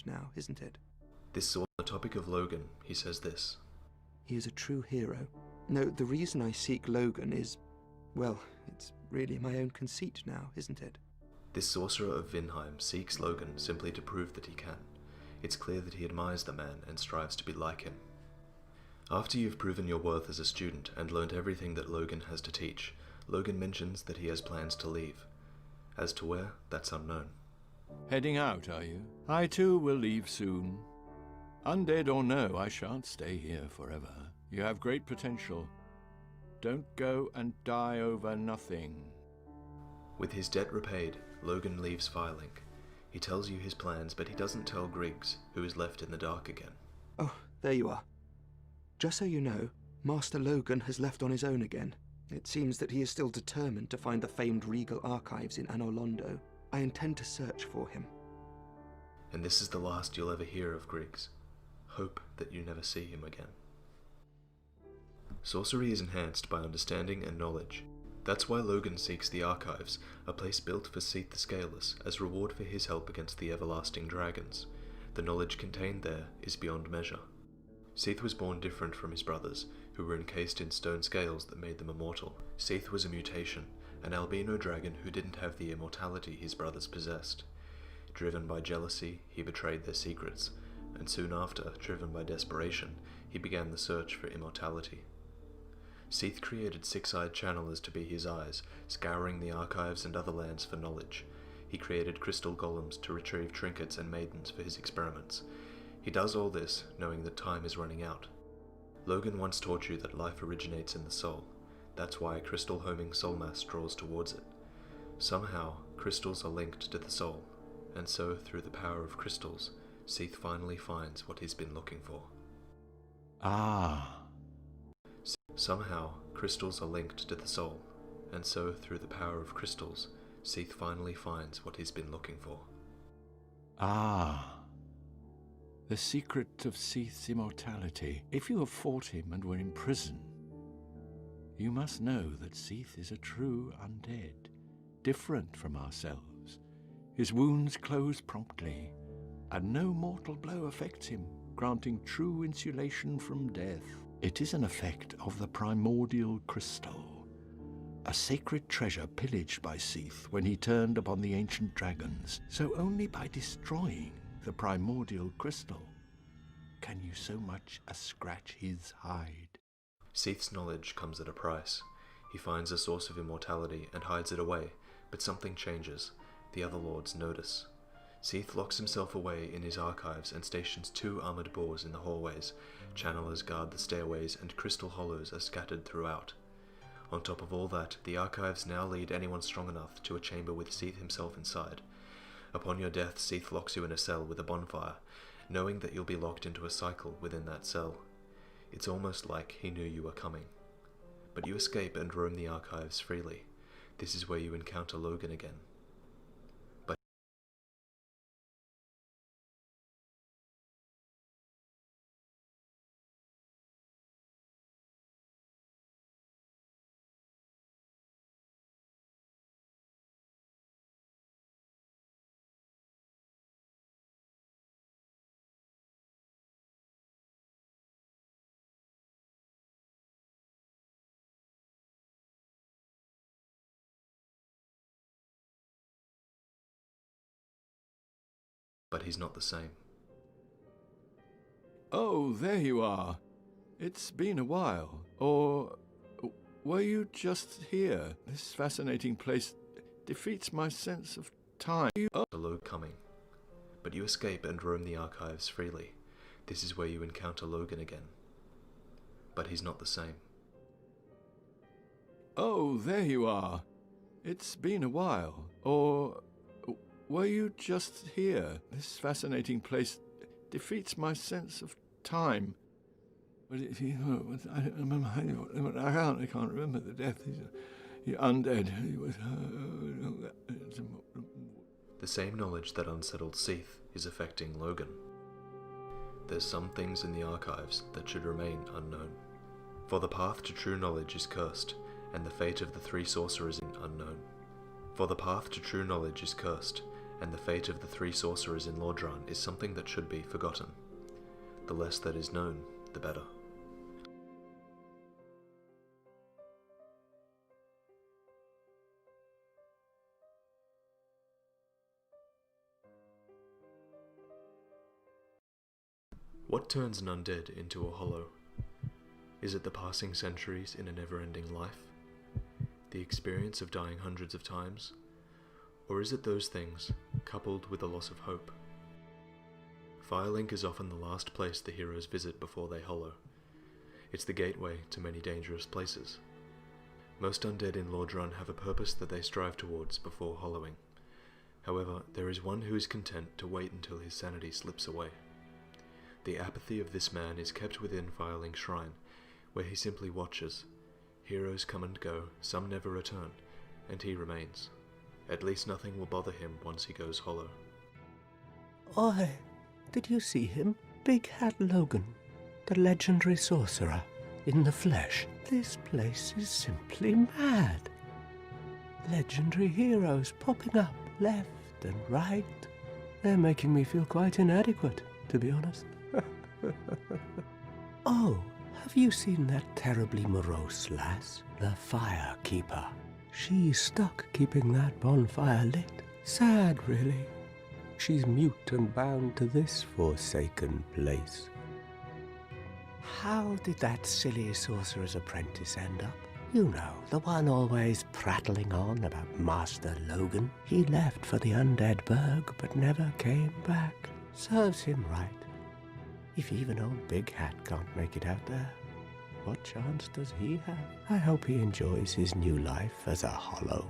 Now, isn't it? This on the topic of Logan, he says this. He is a true hero. No, the reason I seek Logan is, well, it's really my own conceit now, isn't it? This sorcerer of Vinheim seeks Logan simply to prove that he can. It's clear that he admires the man and strives to be like him. After you've proven your worth as a student and learned everything that Logan has to teach, Logan mentions that he has plans to leave. As to where, that's unknown. Heading out, are you? I too will leave soon. Undead or no, I shan't stay here forever. You have great potential. Don't go and die over nothing. With his debt repaid, Logan leaves Firelink. He tells you his plans, but he doesn't tell Griggs, who is left in the dark again. Oh, there you are. Just so you know, Master Logan has left on his own again. It seems that he is still determined to find the famed regal archives in Anor Londo. I intend to search for him. And this is the last you'll ever hear of Griggs. Hope that you never see him again. Sorcery is enhanced by understanding and knowledge. That's why Logan seeks the Archives, a place built for Seath the Scaleless, as reward for his help against the everlasting dragons. The knowledge contained there is beyond measure. Seath was born different from his brothers, who were encased in stone scales that made them immortal. Seath was a mutation, an albino dragon who didn't have the immortality his brothers possessed. Driven by jealousy, he betrayed their secrets, and soon after, driven by desperation, he began the search for immortality. Seath created six-eyed channelers to be his eyes, scouring the archives and other lands for knowledge. He created crystal golems to retrieve trinkets and maidens for his experiments. He does all this, knowing that time is running out. Logan once taught you that life originates in the soul. That's why a crystal homing soul mass draws towards it. Somehow, crystals are linked to the soul, and so, through the power of crystals, Seath finally finds what he's been looking for. Ah. Somehow, crystals are linked to the soul, and so, through the power of crystals, Seath finally finds what he's been looking for. Ah. The secret of Seath's immortality. If you have fought him and were in prison, you must know that Seath is a true undead, different from ourselves. His wounds close promptly, and no mortal blow affects him, granting true insulation from death. It is an effect of the primordial crystal, a sacred treasure pillaged by Seath when he turned upon the ancient dragons. So only by destroying the primordial crystal can you so much as scratch his hide. Seath's knowledge comes at a price. He finds a source of immortality and hides it away, but something changes. The other lords notice. Seath locks himself away in his archives and stations 2 armored boars in the hallways. Channelers guard the stairways and crystal hollows are scattered throughout. On top of all that, the archives now lead anyone strong enough to a chamber with Seath himself inside. Upon your death, Seath locks you in a cell with a bonfire, knowing that you'll be locked into a cycle within that cell. It's almost like he knew you were coming. But you escape and roam the archives freely. This is where you encounter Logan again. But he's not the same. Oh, there you are. It's been a while. Or were you just here? This fascinating place defeats my sense of time. The Logan coming. But you escape and roam the archives freely. This is where you encounter Logan again. But he's not the same. Oh, there you are. It's been a while. Or were you just here? This fascinating place defeats my sense of time. But I can't remember the death. He's undead. He was. The same knowledge that unsettled Seath is affecting Logan. There's some things in the archives that should remain unknown. For the path to true knowledge is cursed, and the fate of the 3 sorcerers is unknown. For the path to true knowledge is cursed, and the fate of the 3 sorcerers in Lordran is something that should be forgotten. The less that is known, the better. What turns an undead into a hollow? Is it the passing centuries in a never-ending life? The experience of dying hundreds of times? Or is it those things, coupled with a loss of hope? Firelink is often the last place the heroes visit before they hollow. It's the gateway to many dangerous places. Most undead in Lordran have a purpose that they strive towards before hollowing. However, there is one who is content to wait until his sanity slips away. The apathy of this man is kept within Filing Shrine, where he simply watches. Heroes come and go, some never return, and he remains. At least nothing will bother him once he goes hollow. Oi, did you see him? Big Hat Logan, the legendary sorcerer, in the flesh. This place is simply mad. Legendary heroes popping up left and right. They're making me feel quite inadequate, to be honest. Oh, have you seen that terribly morose lass, the Fire Keeper? She's stuck keeping that bonfire lit. Sad, really. She's mute and bound to this forsaken place. How did that silly sorcerer's apprentice end up? You know, the one always prattling on about Master Logan. He left for the Undead Burg, but never came back. Serves him right. If even old Big Hat can't make it out there, what chance does he have? I hope he enjoys his new life as a hollow.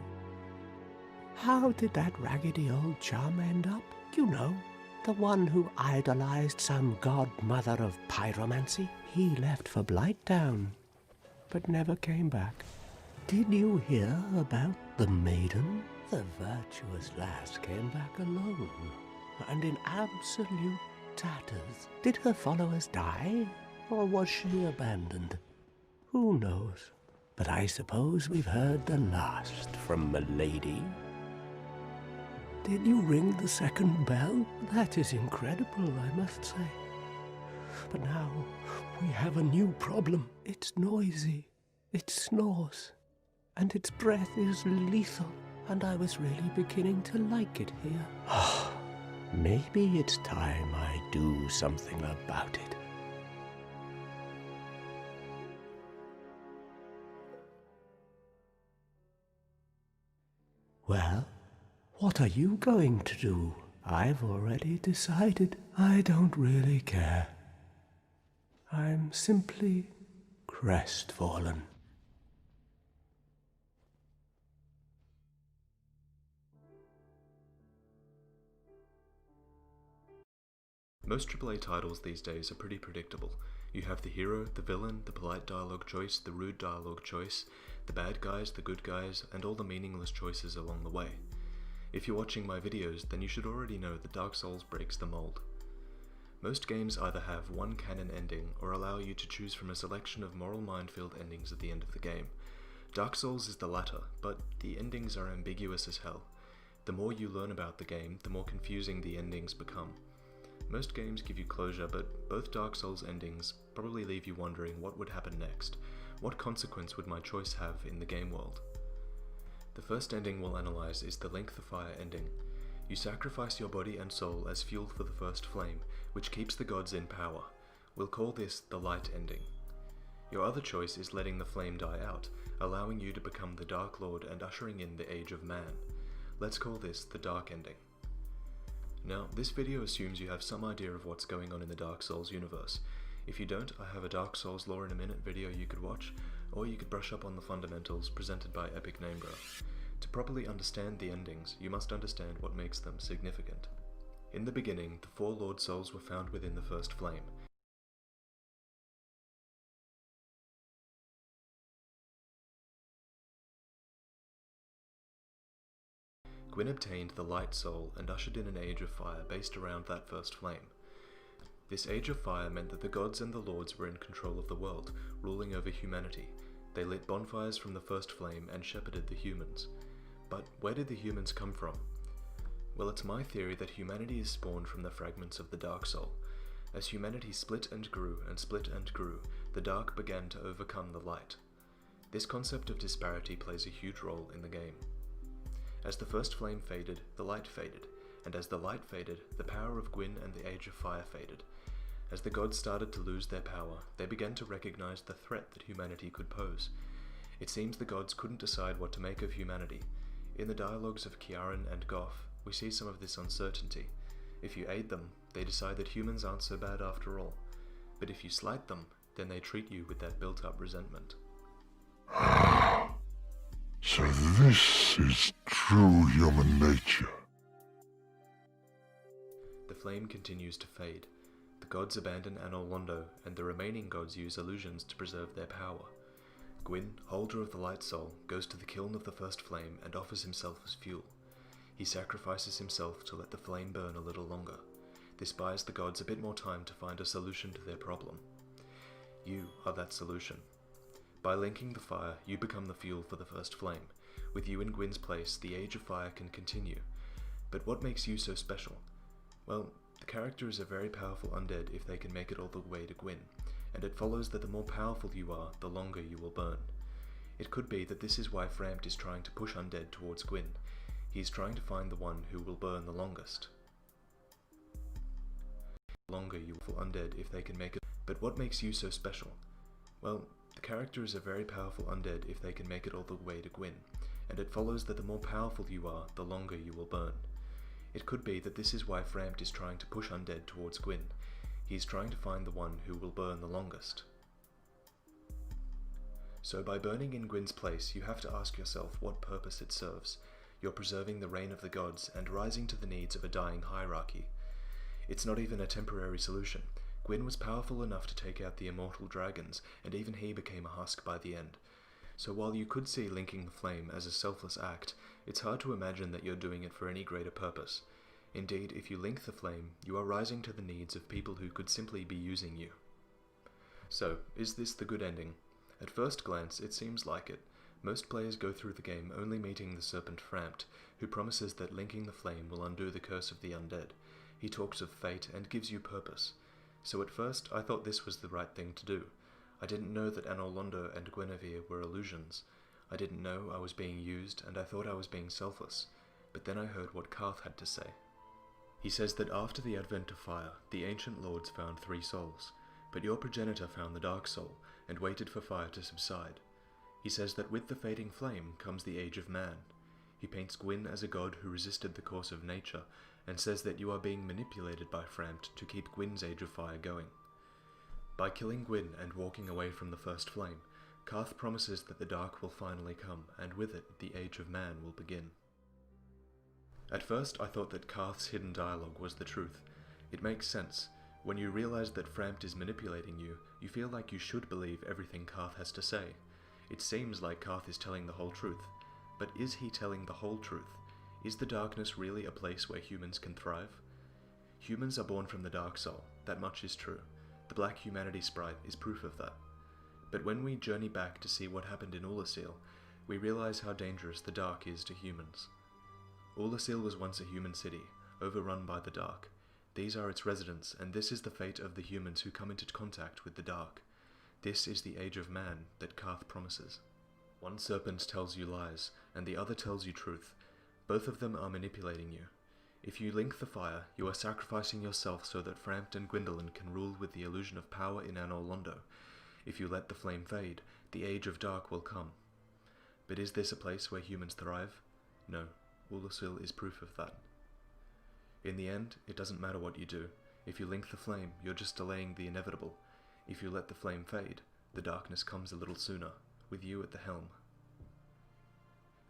How did that raggedy old chum end up? You know, the one who idolized some godmother of pyromancy. He left for Blighttown, but never came back. Did you hear about the maiden? The virtuous lass came back alone, and in absolute tatters. Did her followers die, or was she abandoned? Who knows? But I suppose we've heard the last from Milady. Did you ring the second bell? That is incredible, I must say. But now we have a new problem. It's noisy, it snores, and its breath is lethal, and I was really beginning to like it here. Maybe it's time I do something about it. Well, what are you going to do? I've already decided. I don't really care. I'm simply crestfallen. Most AAA titles these days are pretty predictable. You have the hero, the villain, the polite dialogue choice, the rude dialogue choice, the bad guys, the good guys, and all the meaningless choices along the way. If you're watching my videos, then you should already know that Dark Souls breaks the mold. Most games either have one canon ending or allow you to choose from a selection of moral minefield endings at the end of the game. Dark Souls is the latter, but the endings are ambiguous as hell. The more you learn about the game, the more confusing the endings become. Most games give you closure, but both Dark Souls endings probably leave you wondering what would happen next. What consequence would my choice have in the game world? The first ending we'll analyze is the Length of Fire ending. You sacrifice your body and soul as fuel for the first flame, which keeps the gods in power. We'll call this the Light ending. Your other choice is letting the flame die out, allowing you to become the Dark Lord and ushering in the Age of Man. Let's call this the Dark ending. Now, this video assumes you have some idea of what's going on in the Dark Souls universe. If you don't, I have a Dark Souls lore in a minute video you could watch, or you could brush up on the fundamentals presented by Epic Namegraph. To properly understand the endings, you must understand what makes them significant. In the beginning, the 4 Lord Souls were found within the first flame. Gwyn obtained the Light Soul and ushered in an Age of Fire based around that first flame. This Age of Fire meant that the gods and the lords were in control of the world, ruling over humanity. They lit bonfires from the first flame and shepherded the humans. But where did the humans come from? Well, it's my theory that humanity is spawned from the fragments of the Dark Soul. As humanity split and grew, the dark began to overcome the light. This concept of disparity plays a huge role in the game. As the first flame faded, the light faded, and as the light faded, the power of Gwyn and the Age of Fire faded. As the gods started to lose their power, they began to recognize the threat that humanity could pose. It seems the gods couldn't decide what to make of humanity. In the dialogues of Kiaran and Goff, we see some of this uncertainty. If you aid them, they decide that humans aren't so bad after all. But if you slight them, then they treat you with that built-up resentment. So this is true human nature. The flame continues to fade. The gods abandon Anor Londo, and the remaining gods use illusions to preserve their power. Gwyn, holder of the light soul, goes to the kiln of the first flame and offers himself as fuel. He sacrifices himself to let the flame burn a little longer. This buys the gods a bit more time to find a solution to their problem. You are that solution. By linking the fire, you become the fuel for the first flame. With you in Gwyn's place, the Age of Fire can continue. But what makes you so special? Well, the characters are very powerful undead if they can make it all the way to Gwyn, and it follows that the more powerful you are, the longer you will burn. It could be that this is why Frampt is trying to push undead towards Gwyn. He is trying to find the one who will burn the longest. Longer you will undead if they can make it. But what makes you so special? Well, the characters are very powerful undead if they can make it all the way to Gwyn, and it follows that the more powerful you are, the longer you will burn. It could be that this is why Frampt is trying to push undead towards Gwyn. He is trying to find the one who will burn the longest. So by burning in Gwyn's place, you have to ask yourself what purpose it serves. You're preserving the reign of the gods and rising to the needs of a dying hierarchy. It's not even a temporary solution. Gwyn was powerful enough to take out the immortal dragons, and even he became a husk by the end. So while you could see linking the flame as a selfless act, it's hard to imagine that you're doing it for any greater purpose. Indeed, if you link the flame, you are rising to the needs of people who could simply be using you. So, is this the good ending? At first glance, it seems like it. Most players go through the game only meeting the serpent Frampt, who promises that linking the flame will undo the curse of the undead. He talks of fate and gives you purpose. So at first, I thought this was the right thing to do. I didn't know that Anor Londo and Guinevere were illusions. I didn't know I was being used, and I thought I was being selfless. But then I heard what Karth had to say. He says that after the advent of fire, the ancient lords found 3 souls, but your progenitor found the dark soul, and waited for fire to subside. He says that with the fading flame comes the Age of Man. He paints Gwyn as a god who resisted the course of nature, and says that you are being manipulated by Frampt to keep Gwyn's Age of Fire going. By killing Gwyn and walking away from the first flame, Karth promises that the dark will finally come, and with it, the Age of Man will begin. At first, I thought that Karth's hidden dialogue was the truth. It makes sense. When you realize that Frampt is manipulating you, you feel like you should believe everything Karth has to say. It seems like Karth is telling the whole truth. But is he telling the whole truth? Is the darkness really a place where humans can thrive? Humans are born from the dark soul, that much is true. The Black Humanity sprite is proof of that. But when we journey back to see what happened in Ulasil, we realize how dangerous the dark is to humans. Ulasil was once a human city, overrun by the dark. These are its residents, and this is the fate of the humans who come into contact with the dark. This is the Age of Man that Karth promises. One serpent tells you lies, and the other tells you truth. Both of them are manipulating you. If you link the fire, you are sacrificing yourself so that Frampt and Gwyndolin can rule with the illusion of power in Anor Londo. If you let the flame fade, the Age of Dark will come. But is this a place where humans thrive? No, Ulasil is proof of that. In the end, it doesn't matter what you do. If you link the flame, you're just delaying the inevitable. If you let the flame fade, the darkness comes a little sooner, with you at the helm.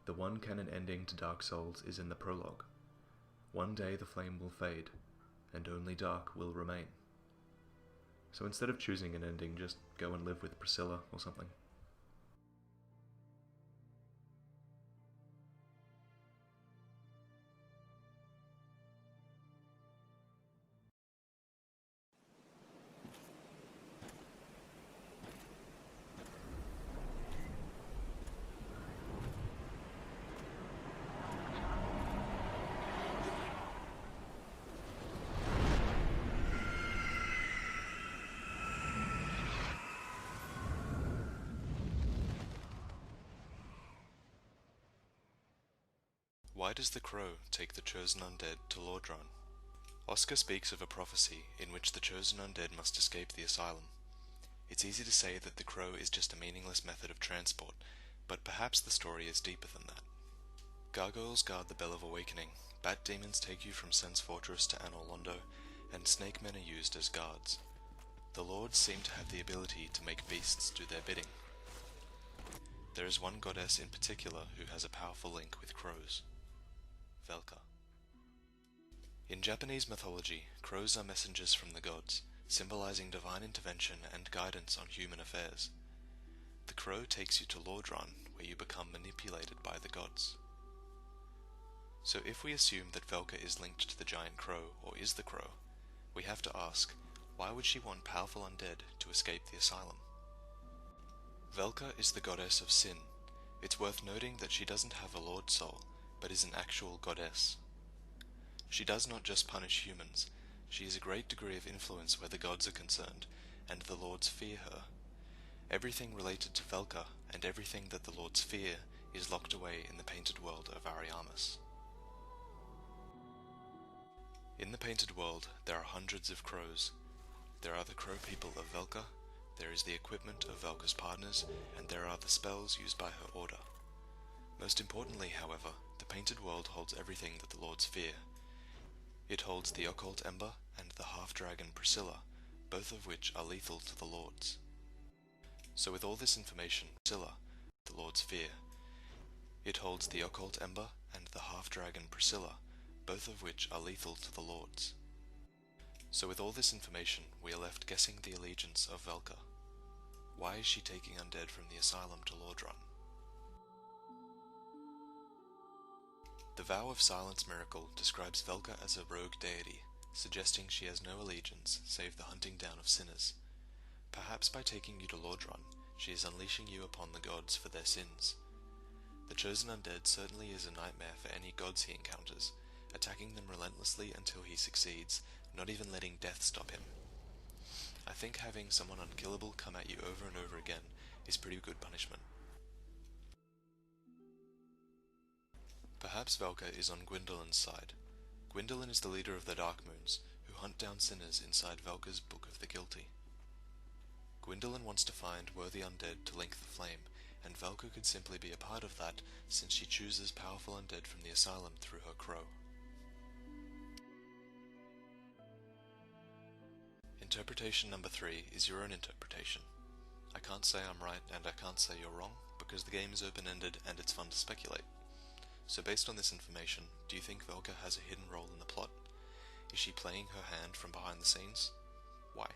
The one canon ending to Dark Souls is in the prologue. One day the flame will fade, and only dark will remain. So instead of choosing an ending, just go and live with Priscilla or something. Why does the crow take the chosen undead to Lordran? Oscar speaks of a prophecy in which the chosen undead must escape the asylum. It's easy to say that the crow is just a meaningless method of transport, but perhaps the story is deeper than that. Gargoyles guard the Bell of Awakening, bat demons take you from Sen's Fortress to Anor Londo, and snake men are used as guards. The lords seem to have the ability to make beasts do their bidding. There is one goddess in particular who has a powerful link with crows: Velka. In Japanese mythology, crows are messengers from the gods, symbolizing divine intervention and guidance on human affairs. The crow takes you to Lordran, where you become manipulated by the gods. So if we assume that Velka is linked to the giant crow, or is the crow, we have to ask, why would she want powerful undead to escape the asylum? Velka is the goddess of sin. It's worth noting that she doesn't have a lord soul, but is an actual goddess. She does not just punish humans, she has a great degree of influence where the gods are concerned, and the lords fear her. Everything related to Velka, and everything that the lords fear, is locked away in the painted world of Ariamis. In the painted world, there are hundreds of crows. There are the crow people of Velka, there is the equipment of Velka's partners, and there are the spells used by her order. Most importantly, however, the painted world holds everything that the lords fear. It holds the occult Ember and the half-dragon Priscilla, both of which are lethal to the lords. So with all this information, Priscilla, the lords fear. It holds the occult Ember and the half-dragon Priscilla, both of which are lethal to the lords. So with all this information, we are left guessing the allegiance of Velka. Why is she taking undead from the asylum to Lordran? The Vow of Silence miracle describes Velka as a rogue deity, suggesting she has no allegiance save the hunting down of sinners. Perhaps by taking you to Lordran, she is unleashing you upon the gods for their sins. The chosen undead certainly is a nightmare for any gods he encounters, attacking them relentlessly until he succeeds, not even letting death stop him. I think having someone unkillable come at you over and over again is pretty good punishment. Perhaps Velka is on Gwendolyn's side. Gwendolyn is the leader of the Dark Moons, who hunt down sinners inside Velka's Book of the Guilty. Gwendolyn wants to find worthy undead to link the flame, and Velka could simply be a part of that since she chooses powerful undead from the asylum through her crow. Interpretation number 3 is your own interpretation. I can't say I'm right and I can't say you're wrong, because the game is open-ended and it's fun to speculate. So based on this information, do you think Velka has a hidden role in the plot? Is she playing her hand from behind the scenes? Why?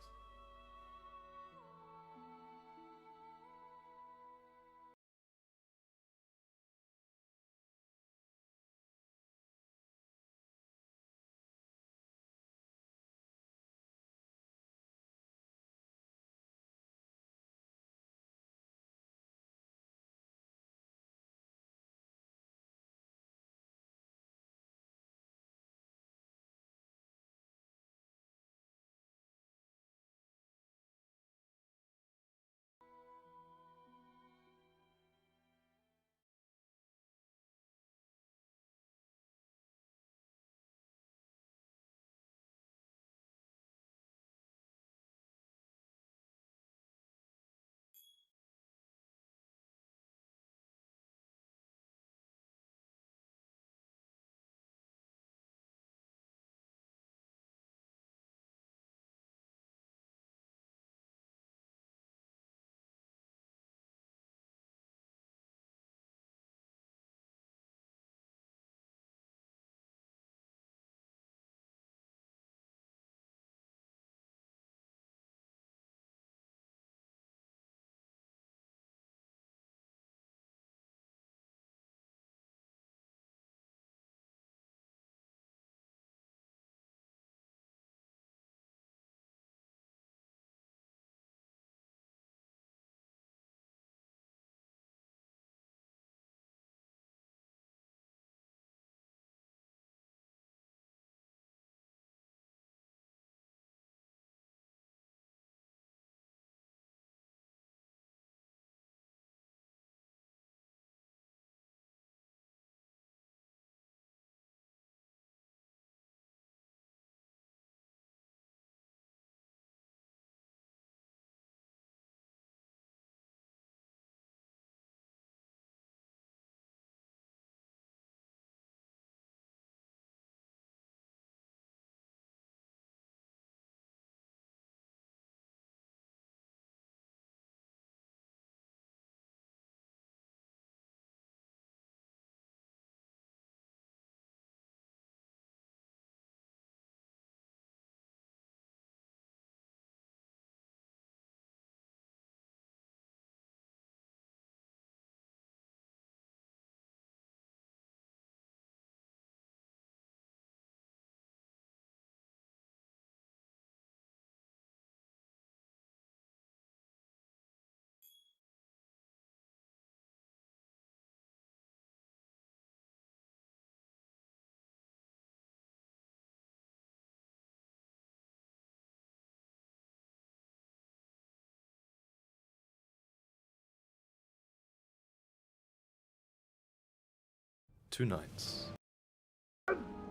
2 nights.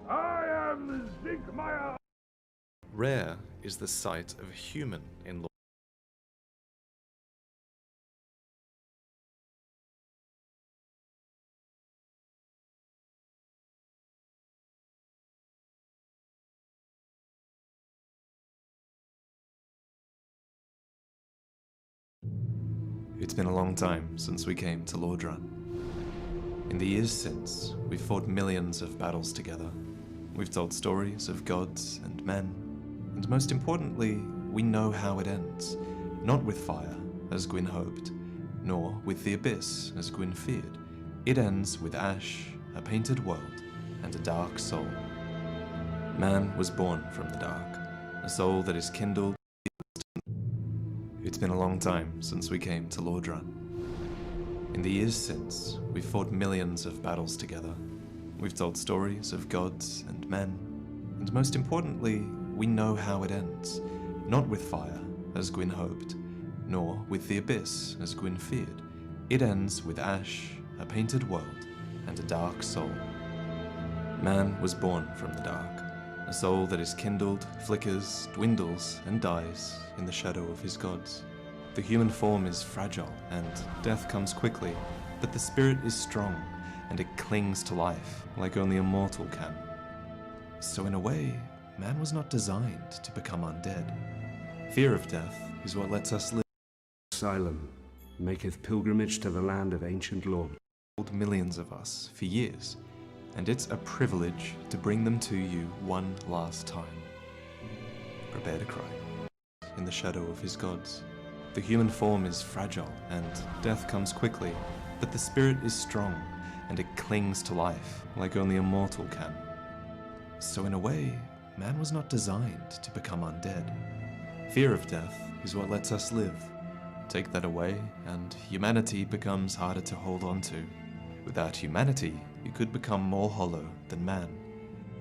I am Zinkmeyer. Rare is the sight of a human in law. It's been a long time since we came to Lordran. In the years since, we've fought millions of battles together. We've told stories of gods and men, and most importantly, we know how it ends. Not with fire, as Gwyn hoped, nor with the abyss, as Gwyn feared. It ends with ash, a painted world, and a dark soul. Man was born from the dark, a soul that is kindled. It's been a long time since we came to Lordran. In the years since, we've fought millions of battles together. We've told stories of gods and men, and most importantly, we know how it ends. Not with fire, as Gwyn hoped, nor with the abyss, as Gwyn feared. It ends with ash, a painted world, and a dark soul. Man was born from the dark, a soul that is kindled, flickers, dwindles, and dies in the shadow of his gods. The human form is fragile, and death comes quickly, but the spirit is strong, and it clings to life like only a mortal can. So in a way, man was not designed to become undead. Fear of death is what lets us live. Asylum maketh pilgrimage to the land of ancient lord. Millions of us for years, and it's a privilege to bring them to you one last time. Prepare to cry. In the shadow of his gods. The human form is fragile, and death comes quickly, but the spirit is strong, and it clings to life like only a mortal can. So in a way, man was not designed to become undead. Fear of death is what lets us live. Take that away, and humanity becomes harder to hold on to. Without humanity, you could become more hollow than man.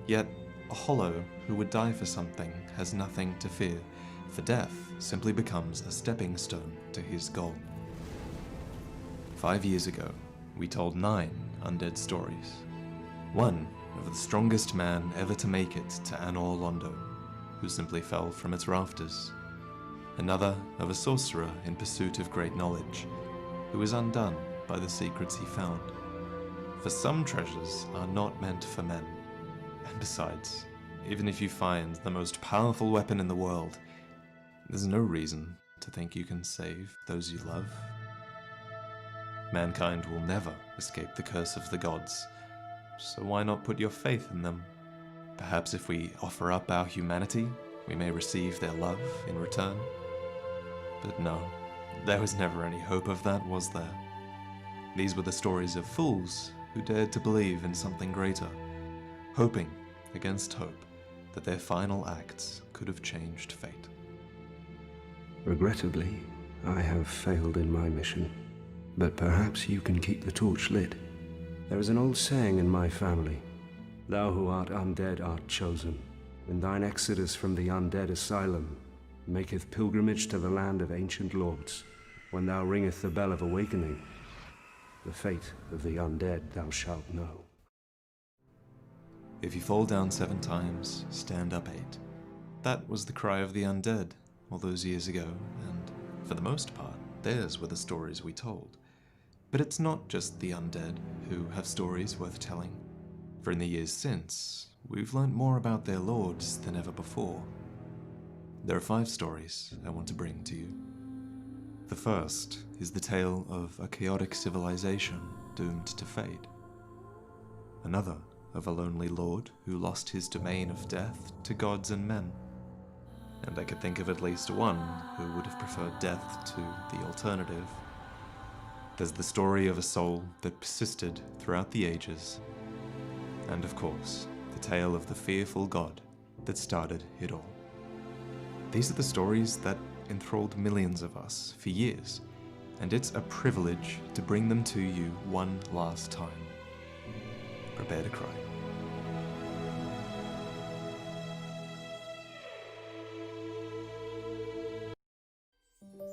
Yet, a hollow who would die for something has nothing to fear, for death simply becomes a stepping stone to his goal. 5 years ago, we told 9 undead stories. One of the strongest man ever to make it to Anor Londo, who simply fell from its rafters. Another of a sorcerer in pursuit of great knowledge, who was undone by the secrets he found. For some treasures are not meant for men. And besides, even if you find the most powerful weapon in the world, there's no reason to think you can save those you love. Mankind will never escape the curse of the gods, so why not put your faith in them? Perhaps if we offer up our humanity, we may receive their love in return. But no, there was never any hope of that, was there? These were the stories of fools who dared to believe in something greater, hoping against hope that their final acts could have changed fate. Regrettably, I have failed in my mission, but perhaps you can keep the torch lit. There is an old saying in my family, "Thou who art undead art chosen, and thine exodus from the undead asylum maketh pilgrimage to the land of ancient lords. When thou ringeth the bell of awakening, the fate of the undead thou shalt know." If you fall down 7 times, stand up 8. That was the cry of the undead all those years ago, and for the most part, theirs were the stories we told. But it's not just the undead who have stories worth telling. For in the years since, we've learned more about their lords than ever before. There are 5 stories I want to bring to you. The first is the tale of a chaotic civilization doomed to fade. Another of a lonely lord who lost his domain of death to gods and men. And I could think of at least one who would have preferred death to the alternative. There's the story of a soul that persisted throughout the ages. And of course, the tale of the fearful god that started it all. These are the stories that enthralled millions of us for years, and it's a privilege to bring them to you one last time. Prepare to cry.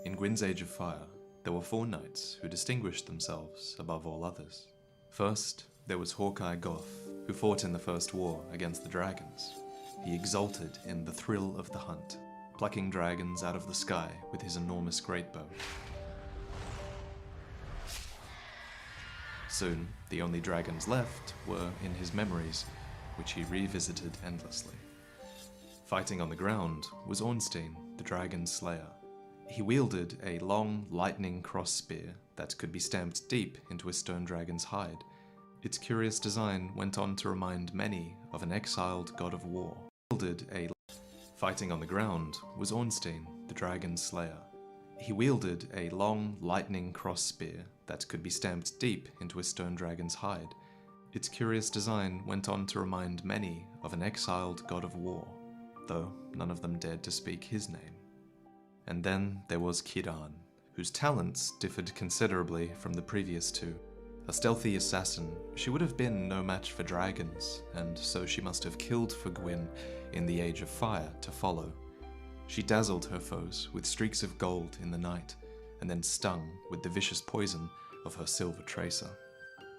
In Gwyn's Age of Fire, there were 4 knights who distinguished themselves above all others. First, there was Hawkeye Goth, who fought in the First War against the dragons. He exulted in the thrill of the hunt, plucking dragons out of the sky with his enormous greatbow. Soon, the only dragons left were in his memories, which he revisited endlessly. Fighting on the ground was Ornstein, the dragon slayer. He wielded a long, lightning cross spear that could be stamped deep into a stone dragon's hide. Its curious design went on to remind many of an exiled god of war. Fighting on the ground was Ornstein, the dragon slayer. He wielded a long, lightning cross spear that could be stamped deep into a stone dragon's hide. Its curious design went on to remind many of an exiled god of war, though none of them dared to speak his name. And then there was Kiran, whose talents differed considerably from the previous two. A stealthy assassin, she would have been no match for dragons, and so she must have killed for Gwyn in the Age of Fire to follow. She dazzled her foes with streaks of gold in the night, and then stung with the vicious poison of her silver tracer.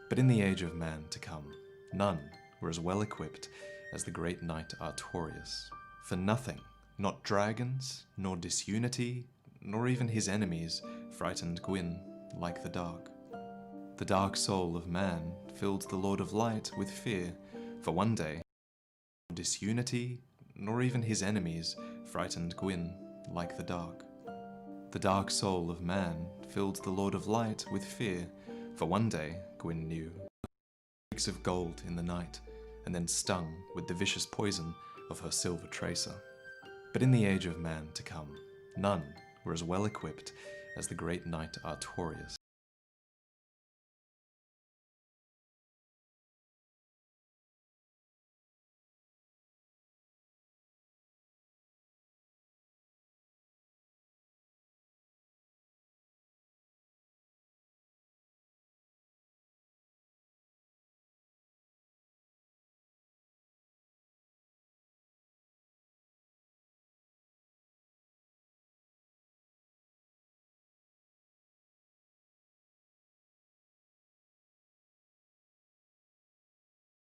But in the Age of Man to come, none were as well equipped as the great knight Artorias. For nothing, not dragons, nor disunity, nor even his enemies, frightened Gwyn like the dark. The dark soul of man filled the Lord of Light with fear, for one day, disunity, nor even his enemies, frightened Gwyn like the dark. The dark soul of man filled the Lord of Light with fear, for one day, Gwyn knew, streaks of gold in the night, and then stung with the vicious poison of her silver tracer. But in the Age of Man to come, none were as well equipped as the great knight Artorias.